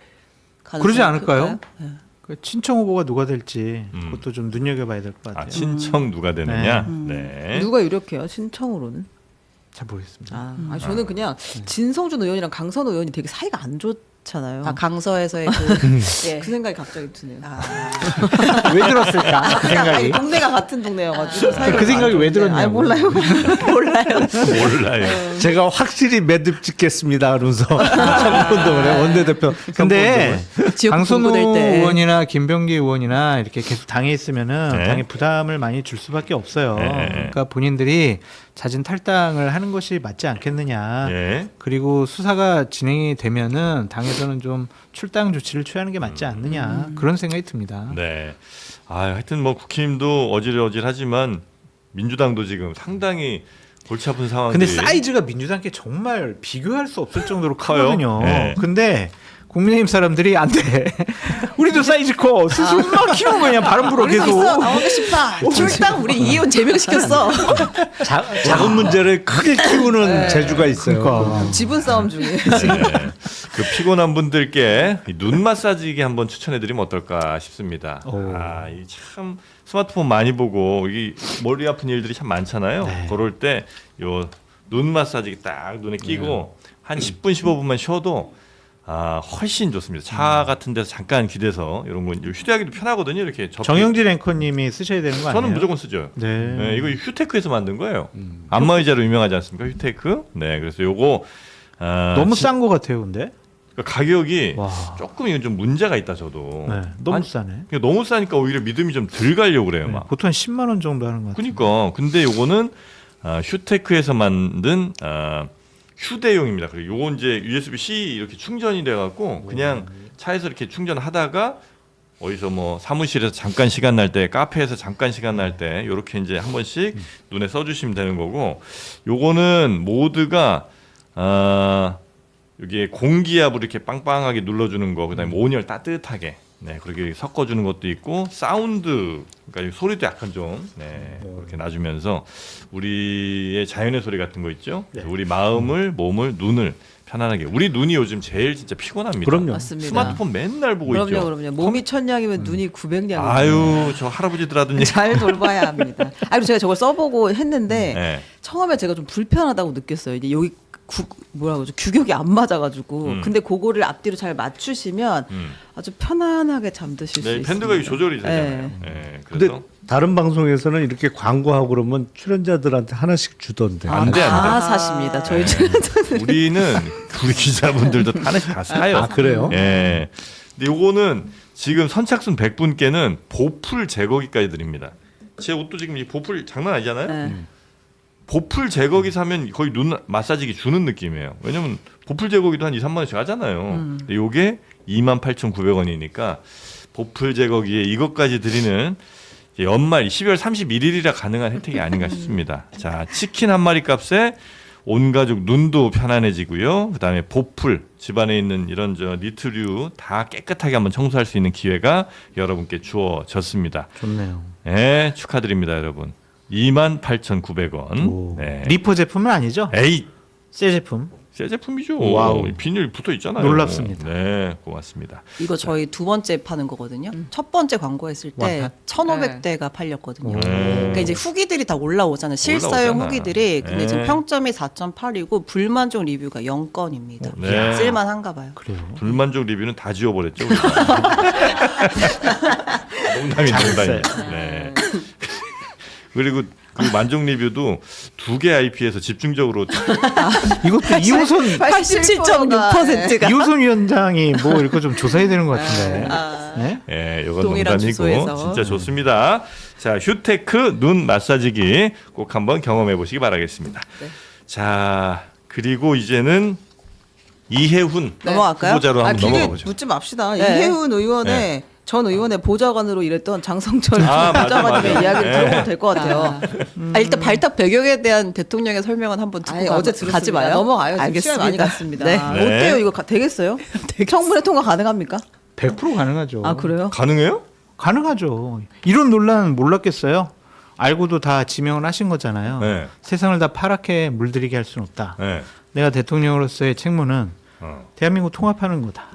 가능성이 그러지 않을까요? 클까요? 네. 그 친청 후보가 누가 될지 그것도 좀 눈여겨봐야 될 것 같아요. 아, 친청 누가 되느냐? 네. 누가 유력해요? 신청으로는? 잘 모르겠습니다. 아니, 저는 그냥 진성준 의원이랑 강선 의원이 되게 사이가 안 좋잖아요. 아 강서에서의 그, 예. 그 생각이 갑자기 드네요. 왜 들었을까? 그 아니, 생각이. 동네가 같은 동네여가지고 사이가 그 생각이 안 왜 좋은데. 들었냐고. 아니, 몰라요. 몰라요. 몰라요. 제가 확실히 매듭 짓겠습니다. 그러면서 선거운동을 해 원내대표. 근데 지역 강선호 분구될 때. 의원이나 김병기 의원이나 이렇게 계속 당에 있으면은 네. 당에 부담을 많이 줄 수밖에 없어요. 네. 그러니까 본인들이 잦은 탈당을 하는 것이 맞지 않겠느냐. 예. 그리고 수사가 진행이 되면은 당에서는 좀 출당 조치를 취하는 게 맞지 않느냐 그런 생각이 듭니다. 네. 아, 하여튼 뭐 국힘도 어질어질하지만 민주당도 지금 상당히 골치 아픈 상황이. 근데 사이즈가 민주당께 정말 비교할 수 없을 정도로 커요? 크거든요. 네. 근데 국민의힘 사람들이 안 돼. 우리도 사이즈 커. 스스로 막 키우는 거냐 바람 불어 우리도 계속. 있어 나오고 싶다. 출당 우리 이혼 제명시켰어. 작은 문제를 크게 키우는 재주가 있어요. 그러니까. 지분 싸움 중에. 네. 그 피곤한 분들께 이 눈 마사지기 한번 추천해드리면 어떨까 싶습니다. 오. 아, 이 참 스마트폰 많이 보고 이 머리 아픈 일들이 참 많잖아요. 네. 그럴 때 요 눈 마사지기 딱 눈에 끼고 한 10분 15분만 쉬어도 훨씬 좋습니다. 차 같은 데서 잠깐 기대서 이런 거 휴대하기도 편하거든요. 이렇게 정영진 앵커님이 쓰셔야 되는 거 아니에요? 저는 무조건 쓰죠. 네. 네, 이거 휴테크에서 만든 거예요. 안마의자로 유명하지 않습니까? 휴테크. 네, 그래서 요거 너무 싼 거 같아요, 근데. 가격이 와. 조금 이건 좀 문제가 있다 저도. 네, 너무 아니, 싸네. 그러니까 너무 싸니까 오히려 믿음이 좀 덜 가려고 그래요. 네, 막. 보통 한 10만 원 정도 하는 것 같아요. 그러니까 근데 요거는 휴테크에서 만든 휴대용입니다. 그리고 요거 이제 USB-C 이렇게 충전이 돼갖고 그냥 차에서 이렇게 충전하다가 어디서 뭐 사무실에서 잠깐 시간 날 때, 카페에서 잠깐 시간 날 때 요렇게 이제 한 번씩 눈에 써주시면 되는 거고, 요거는 모드가 여기에 공기압으로 이렇게 빵빵하게 눌러주는 거, 그다음에 온열 따뜻하게 그렇게 섞어주는 것도 있고 사운드, 그러니까 이 소리도 약간 좀 그렇게 놔주면서 우리의 자연의 소리 같은 거 있죠. 우리 마음을, 몸을, 눈을 편안하게. 우리 눈이 요즘 제일 진짜 피곤합니다. 그럼요. 맞습니다. 스마트폰 맨날 보고 그럼요, 있죠. 그럼요. 몸이 천냥이면 눈이 900냥. 아유, 저 할아버지들 하던 얘기. 잘 돌봐야 합니다. 그리고 제가 저걸 써보고 했는데 네. 처음에 제가 좀 불편하다고 느꼈어요. 이제 여기 뭐라고 그러죠? 규격이 안 맞아가지고. 근데 그거를 앞뒤로 잘 맞추시면 아주 편안하게 잠드실 수 네, 있습니다. 밴드가 조절이 되잖아요. 네. 그래서 근데 다른 방송에서는 이렇게 광고하고 그러면 출연자들한테 하나씩 주던데. 안 돼, 안 돼. 다 사십니다. 저희 우리는 우리 기자분들도 하나씩 다 사요. 아, 그래요? 예. 근데 요거는 지금 선착순 100분께는 보풀 제거기까지 드립니다. 제 옷도 지금 이 보풀 장난 아니잖아요. 네. 보풀 제거기 사면 거의 눈 마사지기 주는 느낌이에요. 왜냐면 보풀 제거기도 한 2, 3만 원씩 하잖아요. 근데 요게 28,900원이니까 보풀 제거기에 이것까지 드리는 연말 12월 31일이라 가능한 혜택이 아닌가 싶습니다. 자, 치킨 한 마리 값에 온 가족 눈도 편안해지고요. 그다음에 보풀, 집안에 있는 이런 니트류 다 깨끗하게 한번 청소할 수 있는 기회가 여러분께 주어졌습니다. 좋네요. 네, 축하드립니다, 여러분. 28,900원. 오. 네. 리퍼 제품은 아니죠? 에이, 새 제품. 새 제품이죠. 와우. 비닐 붙어 있잖아요. 놀랍습니다. 네, 고맙습니다. 이거 저희 두 번째 파는 거거든요. 첫 번째 광고했을 때 완판? 1,500대가 팔렸거든요. 오. 그러니까 이제 후기들이 다 올라오잖아요. 실사용 올라오잖아. 후기들이. 근데 지금 네. 평점이 4.8이고 불만족 리뷰가 0건입니다. 네. 쓸만한가 봐요. 그래요. 불만족 리뷰는 다 지워버렸죠. 우리가. 농담이. 네. 그리고 그 만족 리뷰도 두 개 IP에서 집중적으로 이것도 이호선 87.6%가 이호선 위원장이 뭐 이렇게 좀 조사해야 되는 것 같은데. 아. 네? 예, 이건 동일한 농담이고 주소에서. 진짜 좋습니다. 자, 휴테크 눈 마사지기 꼭 한번 경험해 보시기 바라겠습니다. 네. 자, 그리고 이제는 이해훈 넘어갈까요? 후보자로 한번 길게 넘어가 보죠. 묻지 맙시다. 네. 이해훈 의원의 네. 전 의원의 보좌관으로 일했던 장성철 아, 맞아, 보좌관님의 맞아. 이야기를 네. 들어보면 될 것 같아요. 일단 발탁 배경에 대한 대통령의 설명은 한번 듣고 아니, 어제 들었습니다. 가지 마요. 넘어가요. 지금 알겠습니다. 시간 많이 갔습니다. 네. 네. 어때요? 이거 되겠어요? 청문회 통과 가능합니까? 100% 가능하죠. 아 그래요? 가능해요? 가능하죠. 이런 논란 몰랐겠어요? 알고도 다 지명을 하신 거잖아요. 네. 세상을 다 파랗게 물들이게 할 수는 없다. 네. 내가 대통령으로서의 책무는 어. 대한민국 통합하는 거다.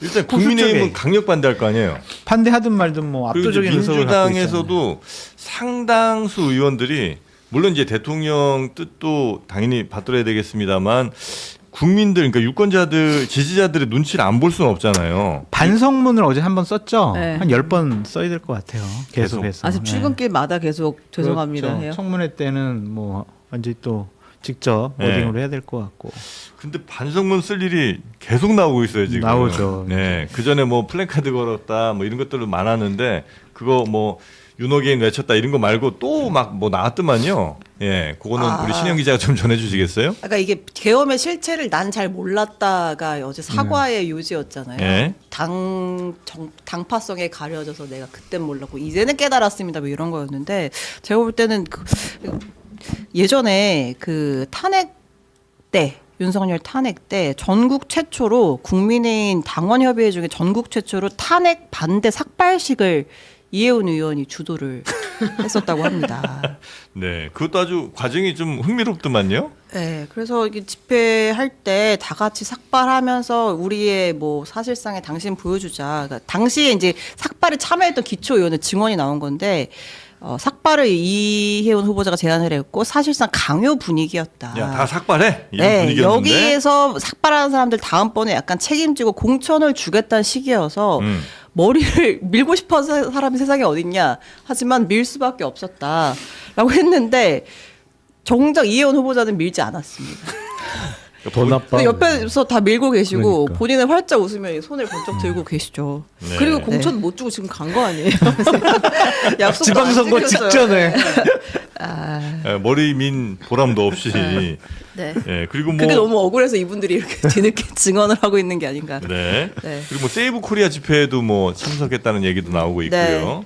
일단 보수적에. 국민의힘은 강력 반대할 거 아니에요. 반대하든 말든 뭐 그리고 이제 압도적인 의석을 갖고 있잖아요. 민주당에서도 상당수 의원들이 물론 이제 대통령 뜻도 당연히 받들어야 되겠습니다만 국민들 그러니까 유권자들 지지자들의 눈치를 안 볼 수는 없잖아요. 반성문을 어제 한번 썼죠. 네. 한 10번 써야 될 것 같아요. 계속해서. 아직 출근길마다 계속 죄송합니다 그렇죠. 해요. 청문회 때는 뭐 완전히 또 직접 네. 워딩으로 해야 될 것 같고. 근데 반성문 쓸 일이 계속 나오고 있어요 지금. 나오죠. 네, 그 전에 뭐 플래카드 걸었다, 뭐 이런 것들도 많았는데 그거 뭐 윤호개인 외쳤다 이런 거 말고 또 막 뭐 나왔더만요. 예, 그거는 우리 신영 기자가 좀 전해주시겠어요? 그러니까 이게 계엄의 실체를 난 잘 몰랐다가 어제 사과의 요지였잖아요. 예. 당파성에 가려져서 내가 그땐 몰랐고 이제는 깨달았습니다. 뭐 이런 거였는데 제가 볼 때는 예전에 그 탄핵 때 윤석열 탄핵 때 전국 최초로 국민의힘 당원협의회 중에 전국 최초로 탄핵 반대 삭발식을 이해훈 의원이 주도를 했었다고 합니다. 네, 그것도 아주 과정이 좀 흥미롭더만요. 네, 그래서 이게 집회할 때 다 같이 삭발하면서 우리의 뭐 사실상의 당신 보여주자. 그러니까 당시에 이제 삭발에 참여했던 기초 의원의 증언이 나온 건데 삭발을 이해훈 후보자가 제안을 했고 사실상 강요 분위기였다. 야, 다 삭발해 이런 네, 분위기였는데. 여기에서 삭발하는 사람들 다음번에 약간 책임지고 공천을 주겠다는 시기여서 머리를 밀고 싶어서 사람이 세상에 어딨냐. 하지만 밀 수밖에 없었다라고 했는데 정작 이해훈 후보자는 밀지 않았습니다. 더 나빠. 근데 옆에서 다 밀고 계시고 그러니까. 본인은 활짝 웃으며 손을 번쩍 들고 계시죠. 네. 그리고 공천 못 주고 지금 간 거 아니에요? 약속 지방선거 직전에. 예, 머리 민 보람도 없이. 네. 예, 그리고 뭐. 그게 너무 억울해서 이분들이 이렇게 뒤늦게 증언을 하고 있는 게 아닌가. 네. 네. 그리고 뭐 세이브 코리아 집회에도 뭐 참석했다는 얘기도 나오고 있고요.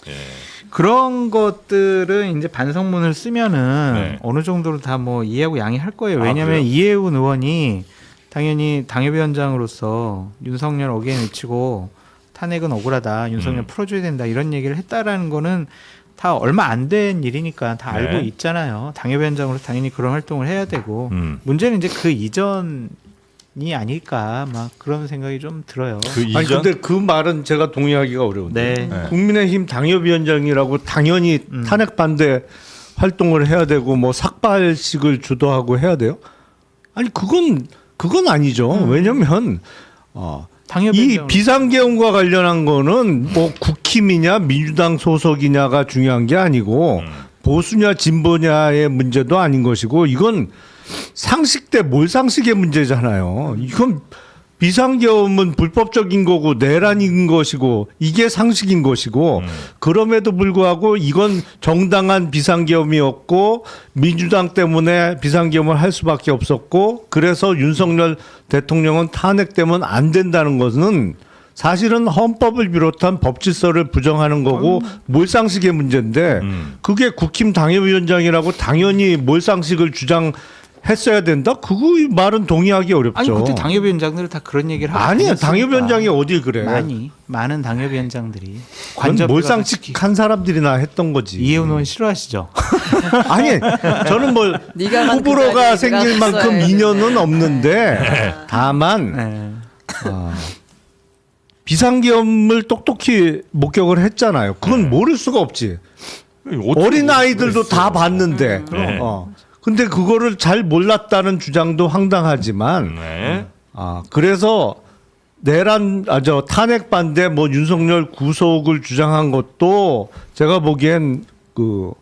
예. 그런 것들은 이제 반성문을 쓰면은 네. 어느 정도로 다 뭐 이해하고 양해할 거예요. 아, 왜냐하면 그래요? 이해훈 의원이 당연히 당협위원장으로서 윤석열 어게인 외치고 탄핵은 억울하다, 윤석열 풀어줘야 된다 이런 얘기를 했다라는 거는 다 얼마 안 된 일이니까 다 알고 네. 있잖아요. 당협위원장으로 당연히 그런 활동을 해야 되고 문제는 이제 그 이전이 아닐까 막 그런 생각이 좀 들어요. 그 아니 이전 근데 그 말은 제가 동의하기가 어려운데 네. 네. 국민의힘 당협위원장이라고 당연히 탄핵 반대 활동을 해야 되고 뭐 삭발식을 주도하고 해야 돼요? 아니 그건 아니죠. 왜냐면 이 당협위원장 비상계엄과 관련한 거는 뭐 국힘이냐 민주당 소속이냐가 중요한 게 아니고 보수냐 진보냐의 문제도 아닌 것이고 이건 상식 대 몰상식의 문제잖아요. 이건 비상계엄은 불법적인 거고 내란인 것이고 이게 상식인 것이고 그럼에도 불구하고 이건 정당한 비상계엄이었고 민주당 때문에 비상계엄을 할 수밖에 없었고 그래서 윤석열 대통령은 탄핵되면 안 된다는 것은 사실은 헌법을 비롯한 법질서를 부정하는 거고 몰상식의 문제인데 그게 국힘 당협위원장이라고 당연히 몰상식을 주장했어야 된다? 그거 말은 동의하기 어렵죠. 아니 그때 당협위원장들은 다 그런 얘기를 하고 아니야 다녔으니까. 당협위원장이 어딜 그래? 많은 당협위원장들이 그건 관저 몰상식한 사람들이나 했던 거지. 이해운 의원 싫어하시죠? 아니 저는 뭐 네가 간 호불호가 그 자리에 생길 내가 만큼 있어야 인연은 없는데 다만 네. 비상계엄을 똑똑히 목격을 했잖아요. 그건 모를 수가 없지. 어린 아이들도 다 봤는데. 네. 근데 그거를 잘 몰랐다는 주장도 황당하지만 네. 그래서 탄핵 반대 뭐 윤석열 구속을 주장한 것도 제가 보기엔 그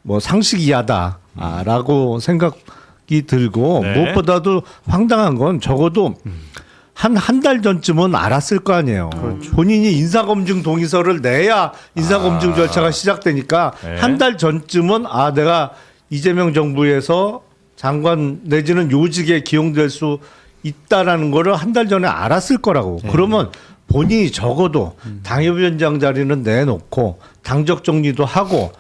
뭐 상식이하다라고 생각이 들고 네. 무엇보다도 황당한 건 적어도 한 달 전쯤은 알았을 거 아니에요. 본인이 인사검증 동의서를 내야 인사검증 절차가 시작되니까 네. 한 달 전쯤은 내가 이재명 정부에서 장관 내지는 요직에 기용될 수 있다라는 거를 한 달 전에 알았을 거라고. 그러면 본인이 적어도 당협위원장 자리는 내놓고 당적 정리도 하고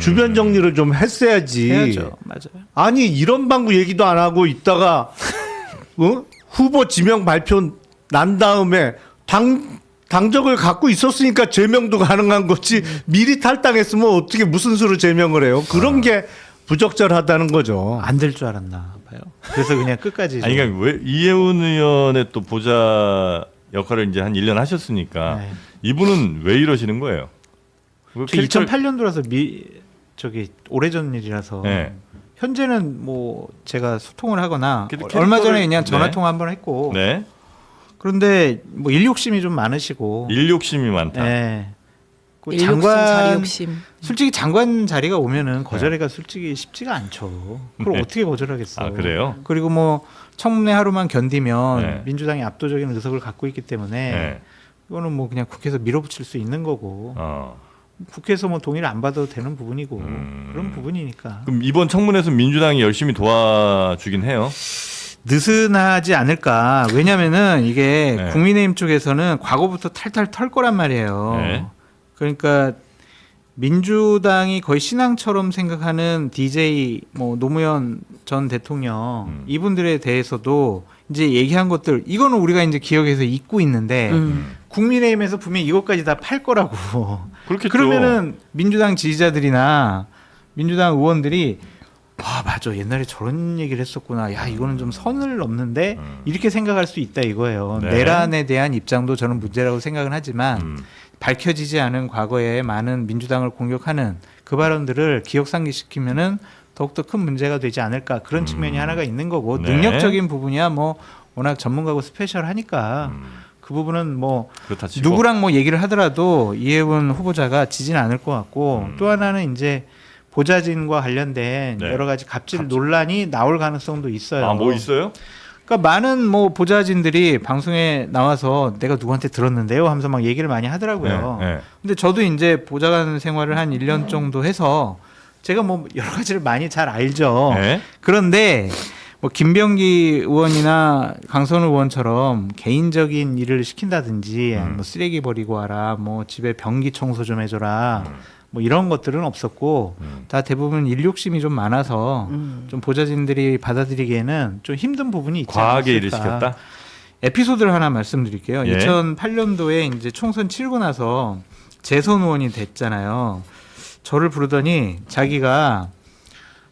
주변 정리를 좀 했어야지. 해야죠. 맞아요. 아니 이런 방구 얘기도 안 하고 있다가 후보 지명 발표 난 다음에 당적을 갖고 있었으니까 제명도 가능한 거지 미리 탈당했으면 어떻게 무슨 수로 제명을 해요? 그런 게 부적절하다는 거죠. 안 될 줄 알았나 봐요. 그래서 그냥 끝까지. 아니 그러니까 왜 이해운 의원의 또 보좌 역할을 이제 한 1년 하셨으니까 네. 이분은 왜 이러시는 거예요? 그 저 2008년도라서 오래전 일이라서 네. 현재는 뭐 제가 소통을 하거나 그래도 얼마 전에 캐릭터를- 그냥 전화 네. 통화 한번 했고 네. 그런데 뭐 일 욕심이 좀 많으시고 일 욕심이 많다. 네. 그 일욕심, 자리욕심. 솔직히 장관 자리가 오면은 거절하기가 솔직히 쉽지가 않죠. 그걸 네. 어떻게 거절하겠어? 아, 그래요? 그리고 뭐 청문회 하루만 견디면 네. 민주당이 압도적인 의석을 갖고 있기 때문에 네. 이거는 뭐 그냥 국회에서 밀어붙일 수 있는 거고 국회에서 뭐 동의를 안 받아도 되는 부분이고 그런 부분이니까 그럼 이번 청문회에서 민주당이 열심히 도와주긴 해요. 느슨하지 않을까. 왜냐면은 이게 네. 국민의힘 쪽에서는 과거부터 탈탈 털 거란 말이에요. 네. 그러니까 민주당이 거의 신앙처럼 생각하는 DJ 뭐 노무현 전 대통령 이분들에 대해서도 이제 얘기한 것들 이거는 우리가 이제 기억에서 잊고 있는데 국민의힘에서 분명히 이것까지 다 팔 거라고. 그렇겠죠. 그러면은 민주당 지지자들이나 민주당 의원들이 맞아 옛날에 저런 얘기를 했었구나. 야 이거는 좀 선을 넘는데 이렇게 생각할 수 있다 이거예요. 네. 내란에 대한 입장도 저는 문제라고 생각은 하지만 밝혀지지 않은 과거에 많은 민주당을 공격하는 그 발언들을 기억 상기시키면은 더욱더 큰 문제가 되지 않을까 그런 측면이 하나가 있는 거고 네. 능력적인 부분이야 뭐 워낙 전문가고 스페셜하니까 그 부분은 뭐 그렇다 치고. 누구랑 뭐 얘기를 하더라도 이해운 후보자가 지지는 않을 것 같고 또 하나는 이제 보좌진과 관련된 네. 여러 가지 갑질 논란이 나올 가능성도 있어요. 아, 뭐 있어요? 그러니까 많은 뭐 보좌진들이 방송에 나와서 내가 누구한테 들었는데요 하면서 막 얘기를 많이 하더라고요. 네, 네. 근데 저도 이제 보좌관 생활을 한 1년 정도 해서 제가 뭐 여러 가지를 많이 잘 알죠. 네. 그런데 뭐 김병기 의원이나 강선우 의원처럼 개인적인 일을 시킨다든지 뭐 쓰레기 버리고 와라, 뭐 집에 변기 청소 좀 해줘라, 뭐 이런 것들은 없었고 다 대부분 일욕심이 좀 많아서 좀 보좌진들이 받아들이기에는 좀 힘든 부분이 있지 과하게 않았을까. 일을 시켰다. 에피소드를 하나 말씀드릴게요. 예. 2008년도에 이제 총선 치르고 나서 재선 의원이 됐잖아요. 저를 부르더니 자기가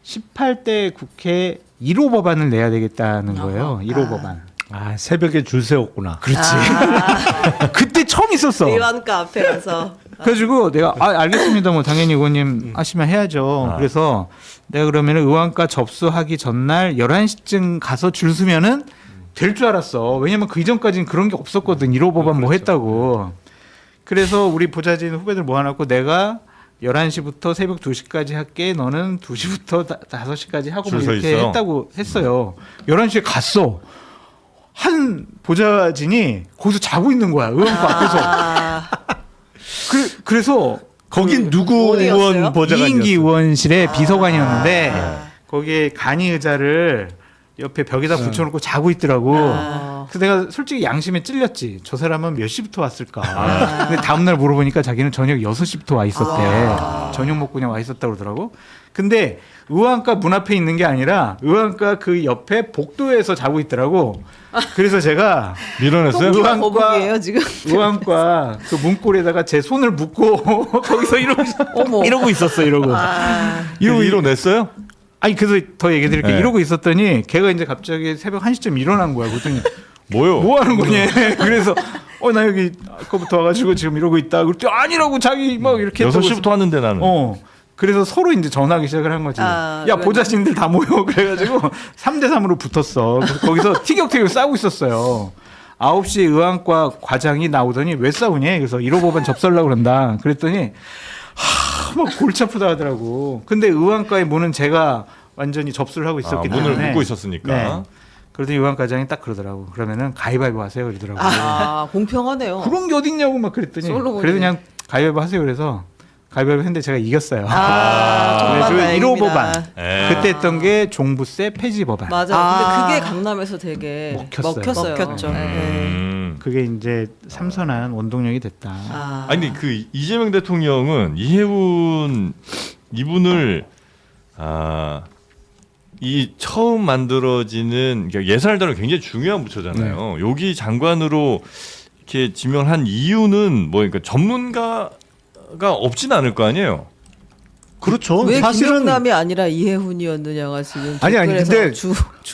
18대 국회 1호 법안을 내야 되겠다는 거예요. 1호 법안. 아 새벽에 줄 세웠구나. 그렇지. 그때 처음 있었어. 의원가 앞에 가서 그래가지고 내가 알겠습니다. 뭐 당연히 의원님 하시면 해야죠. 그래서 내가 그러면 의원가 접수하기 전날 11시쯤 가서 줄 서면은 될 줄 알았어. 왜냐면 그 이전까지는 그런 게 없었거든. 1호 법안 뭐 했다고. 그래서 우리 보좌진 후배들 모아놓고 내가 11시부터 새벽 2시까지 할게. 너는 2시부터 5시까지 하고 뭐 줄서 이렇게 있어? 했다고 했어요. 11시에 갔어. 한 보좌진이 거기서 자고 있는 거야. 의원과 앞에서. 그래서 거긴 누구 어디였어요? 의원 보좌관이었어요? 이인기 의원실의 비서관이었는데 거기에 간이 의자를 옆에 벽에다 붙여놓고 자고 있더라고. 그래서 내가 솔직히 양심에 찔렸지. 저 사람은 몇 시부터 왔을까. 근데 다음날 물어보니까 자기는 저녁 6시부터 와 있었대. 저녁 먹고 그냥 와 있었다고 그러더라고. 근데 의왕가 문 앞에 있는 게 아니라 의왕가 그 옆에 복도에서 자고 있더라고. 그래서 제가 밀어냈어요? 똥기가 의왕과- 거북이에요 지금. 의왕과 그 문고리에다가 제 손을 묶고 거기서 이러고 있었어. 이러고. 이로 냈어요? 아니 그래서 더 얘기 드릴게요. 네. 이러고 있었더니 걔가 이제 갑자기 새벽 1시쯤 일어난 거야. 그랬더니 뭐요? 뭐 하는 거냐. 그래서 나 여기 아까부터 와가지고 지금 이러고 있다. 그랬더니 아니라고 자기 막 이렇게 했다고 6시부터 왔는데 나는. 그래서 서로 이제 전화하기 시작을 한 거지. 아, 야 왜? 보좌진들 다 모여. 그래가지고 3대3으로 붙었어. 그래서 거기서 티격태격 싸우고 있었어요. 9시에 의왕과 과장이 나오더니 왜 싸우니? 그래서 1호 법안 접수하려고 그런다. 그랬더니 막 골치 아프다 하더라고. 근데 의왕과의 문은 제가 완전히 접수를 하고 있었기 때문에 문을 묶고 있었으니까. 네. 그러더니 의왕 과장이 딱 그러더라고. 그러면은 가위바위보 하세요. 그러더라고. 공평하네요. 그런 게 어딨냐고 막 그랬더니 솔로몬이. 그래서 그냥 가위바위보 하세요. 그래서 가위바위보 했는데 제가 이겼어요. 정말 그래서 1호 다행입니다. 법안. 에. 그때 했던 게 종부세 폐지 법안. 맞아. 근데 그게 강남에서 되게 먹혔어요. 먹혔어요. 먹혔죠. 음. 그게 이제 삼선한 원동력이 됐다. 아니 근데 그 이재명 대통령은 이해운 이분을 이 처음 만들어지는 그러니까 예산을 다루는 굉장히 중요한 부처잖아요. 여기 장관으로 이렇게 지명한 이유는 뭐 그러니까 전문가가 없진 않을 거 아니에요. 그렇죠. 왜 사실은 김영남이 아니라 이해훈이었느냐가 지금 아니, 댓글에서 근데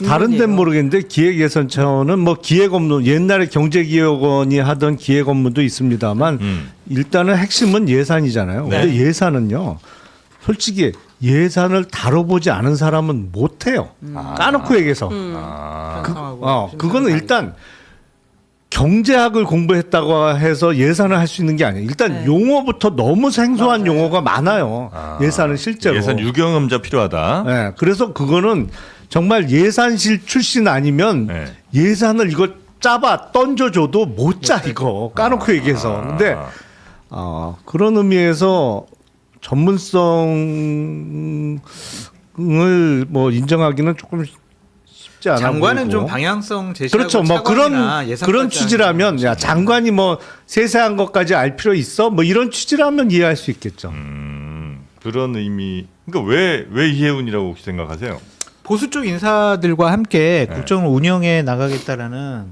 다른 데는 중요해요. 모르겠는데 기획예산처는 뭐 기획업무 옛날에 경제기획원이 하던 기획업무도 있습니다만 일단은 핵심은 예산이잖아요. 네. 근데 예산은요. 솔직히 예산을 다뤄보지 않은 사람은 못해요. 까놓고 얘기해서. 그거는 일단 경제학을 공부했다고 해서 예산을 할 수 있는 게 아니에요. 일단 용어부터 너무 생소한 용어가 많아요. 예산은 실제로. 예산 유경험자 필요하다. 네, 그래서 그거는 정말 예산실 출신 아니면 네. 예산을 이거 짜봐 던져줘도 못 짜 이거 까놓고 얘기해서. 근데 그런 의미에서 전문성을 뭐 인정하기는 조금 쉽지 않아 장관은 보이고. 좀 방향성 제시하고 그렇죠. 뭐 그런 예산 그런 발전 취지라면 야 장관이 뭐 세세한 것까지 알 필요 있어? 뭐 이런 취지라면 이해할 수 있겠죠. 그런 의미. 그러니까 왜 이해운이라고 혹시 생각하세요? 보수 쪽 인사들과 함께 국정을 운영해 나가겠다라는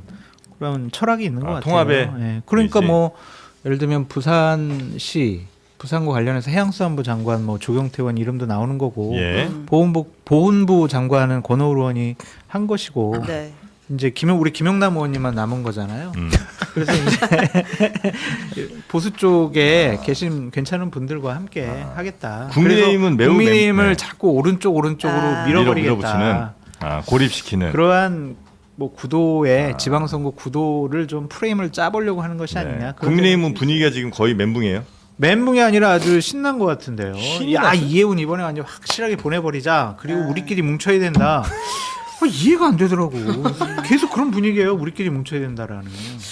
그런 철학이 있는 것 같아요. 통합의 예. 그러니까 의지. 뭐 예를 들면 부산시 부산과 관련해서 해양수산부 장관 뭐 조경태 의원 이름도 나오는 거고 예. 보훈부 장관은 권오을 의원이 한 것이고 네. 이제 우리 김영남 의원님만 남은 거잖아요. 그래서 이제 보수 쪽에 계신 괜찮은 분들과 함께 하겠다. 국민의힘은 그래서 매우 국민의힘을 네. 자꾸 오른쪽으로 밀어버리겠다. 고립시키는. 그러한 뭐 구도의 지방선거 구도를 좀 프레임을 짜보려고 하는 것이 아니냐. 그런 국민의힘은 생각이 분위기가 지금 거의 멘붕이에요. 멘붕이 아니라 아주 신난 것 같은데요. 신이 야 났어요? 이해운 이번에 완전 확실하게 보내버리자. 그리고 우리끼리 뭉쳐야 된다. 이해가 안 되더라고. 계속 그런 분위기예요. 우리끼리 뭉쳐야 된다라는.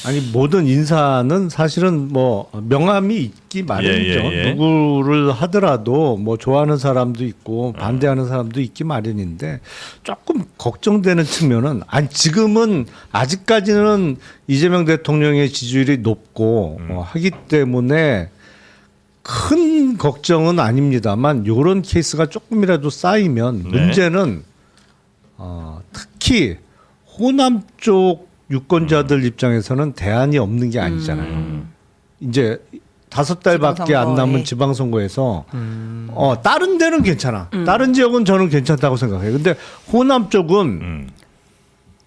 아니 모든 인사는 사실은 뭐 명함이 있기 마련이죠. 예. 누구를 하더라도 뭐 좋아하는 사람도 있고 반대하는 사람도 있기 마련인데 조금 걱정되는 측면은 아니 지금은 아직까지는 이재명 대통령의 지지율이 높고 하기 때문에 큰 걱정은 아닙니다만 이런 케이스가 조금이라도 쌓이면 네. 문제는 특히 호남 쪽 유권자들 입장에서는 대안이 없는 게 아니잖아요. 이제 5달밖에 안 남은 지방선거에. 지방선거에서 다른 데는 괜찮아. 다른 지역은 저는 괜찮다고 생각해요. 근데 호남 쪽은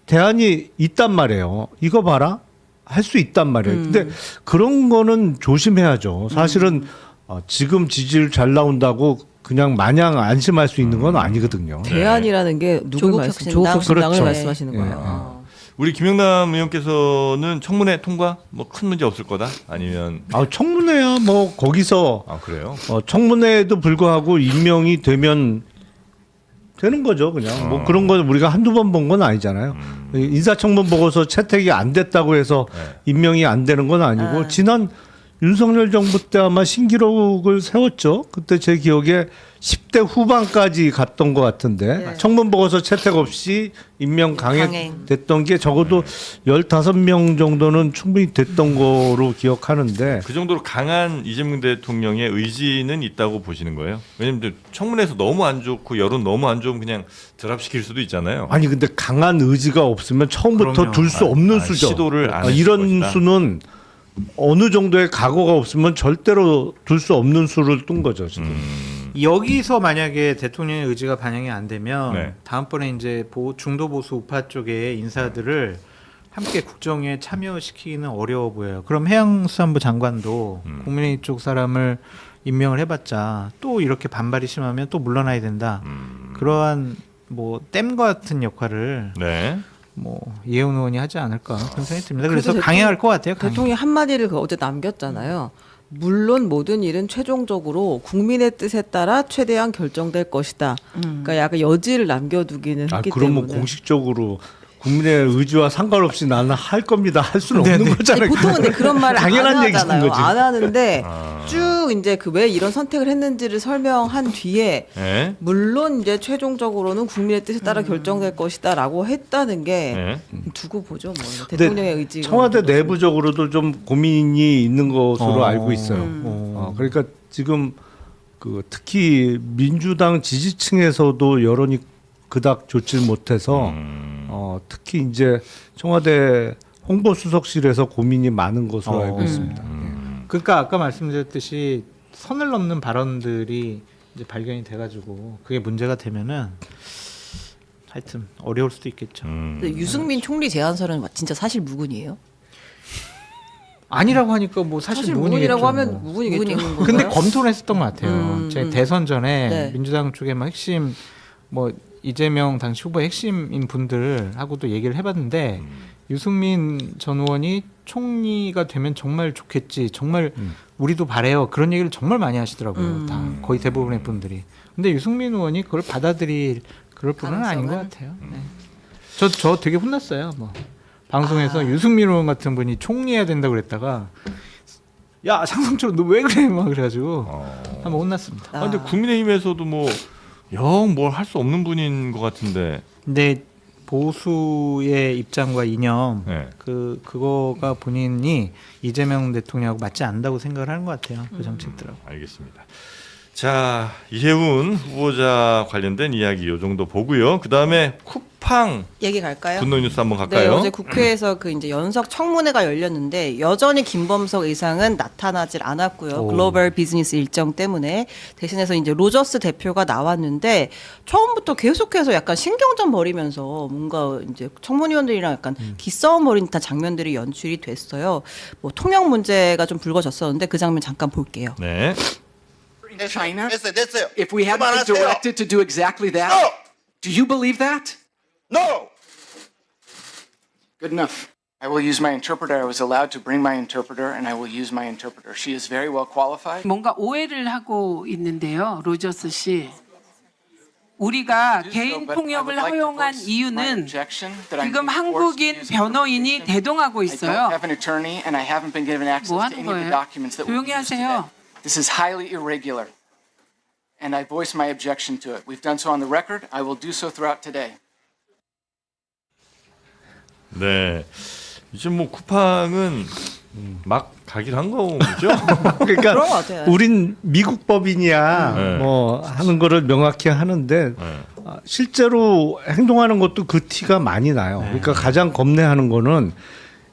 대안이 있단 말이에요. 이거 봐라. 할 수 있단 말이에요. 근데 그런 거는 조심해야죠. 사실은 지금 지지율 잘 나온다고 그냥 마냥 안심할 수 있는 건 아니거든요. 대안이라는 게 누구 조국 말씀? 혁신당? 조국 혁신당을 그렇죠. 말씀하시는 예, 거예요. 우리 김영남 의원께서는 청문회 통과 뭐 큰 문제 없을 거다 아니면 청문회야 뭐 거기서 그래요? 청문회에도 불구하고 임명이 되면 되는 거죠, 그냥. 뭐 그런 건 우리가 한두 번 본 건 아니잖아요. 인사청문 보고서 채택이 안 됐다고 해서 임명이 안 되는 건 아니고 지난 윤석열 정부 때 아마 신기록을 세웠죠. 그때 제 기억에 10대 후반까지 갔던 것 같은데 청문 보고서 채택 없이 임명 강행됐던 게 적어도 15명 정도는 충분히 됐던 거로 기억하는데 그 정도로 강한 이재명 대통령의 의지는 있다고 보시는 거예요? 왜냐면 청문회에서 너무 안 좋고 여론 너무 안 좋으면 그냥 드랍시킬 수도 있잖아요. 아니 근데 강한 의지가 없으면 처음부터 그럼요. 둘 수 없는 수죠. 시도를 안 했을 이런 것이다. 수는 어느 정도의 각오가 없으면 절대로 둘 수 없는 수를 둔 거죠 지금. 여기서 만약에 대통령의 의지가 반영이 안 되면 네. 다음번에 이제 중도 보수 우파 쪽의 인사들을 함께 국정에 참여시키기는 어려워 보여요. 그럼 해양수산부 장관도 국민의힘 쪽 사람을 임명을 해봤자 또 이렇게 반발이 심하면 또 물러나야 된다. 그러한 뭐 댐과 같은 역할을 네. 뭐 이해운 의원이 하지 않을까 그런 생각이 듭니다. 그래서 그래도 강행할 것 같아요. 강행. 대통령이 한마디를 어제 남겼잖아요. 물론 모든 일은 최종적으로 국민의 뜻에 따라 최대한 결정될 것이다. 그러니까 약간 여지를 남겨두기는 했기 그럼 뭐 때문에. 공식적으로 국민의 의지와 상관없이 나는 할 겁니다. 할 수는 없는 아니, 거잖아요. 보통은 근데 그런 말을 당연한 안 얘기인 하잖아요. 거지. 안 하는데 쭉 이제 그 왜 이런 선택을 했는지를 설명한 뒤에 네. 물론 이제 최종적으로는 국민의 뜻에 따라 결정될 것이다라고 했다는 게 네. 두고 보죠. 뭐 근데 대통령의 의지가 청와대 내부적으로도 좀 고민이 있는 것으로 알고 있어요. 어. 그러니까 지금 그 특히 민주당 지지층에서도 여론이 그닥 좋지 못해서 특히 이제 청와대 홍보수석실에서 고민이 많은 것으로 알고 있습니다. 그러니까 아까 말씀드렸듯이 선을 넘는 발언들이 이제 발견이 돼가지고 그게 문제가 되면은 하여튼 어려울 수도 있겠죠. 근데 유승민 총리 제안서는 진짜 사실 무근이에요? 아니라고 하니까 뭐 사실 무근이라고 무근이겠죠, 하면 뭐. 무근이겠죠. 근데 검토를 했었던 것 같아요. 제 대선 전에 네. 민주당 쪽에 막 핵심 뭐 이재명 당시 후보 핵심인 분들하고도 얘기를 해봤는데 유승민 전 의원이 총리가 되면 정말 좋겠지, 정말 우리도 바래요. 그런 얘기를 정말 많이 하시더라고요. 다 거의 대부분의 분들이. 근데 유승민 의원이 그걸 받아들일 그럴 분은 아닌 것 같아요. 네. 저 되게 혼났어요. 뭐 방송에서 유승민 의원 같은 분이 총리해야 된다고 그랬다가 야 상상처럼 너 왜 그래 막 그래가지고 한번 혼났습니다. 근데 국민의힘에서도 뭐 영 뭘 할 수 없는 분인 것 같은데. 근데 보수의 입장과 이념 네. 그거가 본인이 이재명 대통령하고 맞지 않는다고 생각을 하는 것 같아요. 그 정책들하고. 알겠습니다. 자, 이혜훈 후보자 관련된 이야기 요 정도 보고요. 그 다음에 쿠팡 얘기 갈까요? 분노 뉴스 한번 네, 갈까요? 어제 국회에서 그 이제 연석 청문회가 열렸는데 여전히 김범석 의상은 나타나질 않았고요. 글로벌 비즈니스 일정 때문에 대신해서 이제 로저스 대표가 나왔는데 처음부터 계속해서 약간 신경전 벌이면서 뭔가 이제 청문위원들이랑 약간 기싸움 벌이는 듯한 장면들이 연출이 됐어요. 뭐 통역 문제가 좀 불거졌었는데 그 장면 잠깐 볼게요. 네. China, 됐어요. if we hadn't been 그만하세요. directed to do exactly that, No. do you believe that? No. Good enough. I will use my interpreter. I was allowed to bring my interpreter, and I will use my interpreter. She is very well qualified. 뭔가 오해를 하고 있는데요, 로저스 씨. 우리가 개인 통역을 허용한 이유는 지금 한국인 변호인이 대동하고 I don't 있어요. have an attorney, and I haven't been given access 뭐 to 하는 any of the 거예요? documents that were 조용히 used 하세요. today. This is highly irregular, and I voice my objection to it. We've done so on the record. I will do so throughout today. 네. 이제 뭐 쿠팡은 막 가기로 한 거죠. 그러니까 그런 것 같아요. 우린 미국 법인이야 네. 뭐 하는 거를 명확히 하는데 실제로 행동하는 것도 그 티가 많이 나요. 그러니까 가장 겁내하는 거는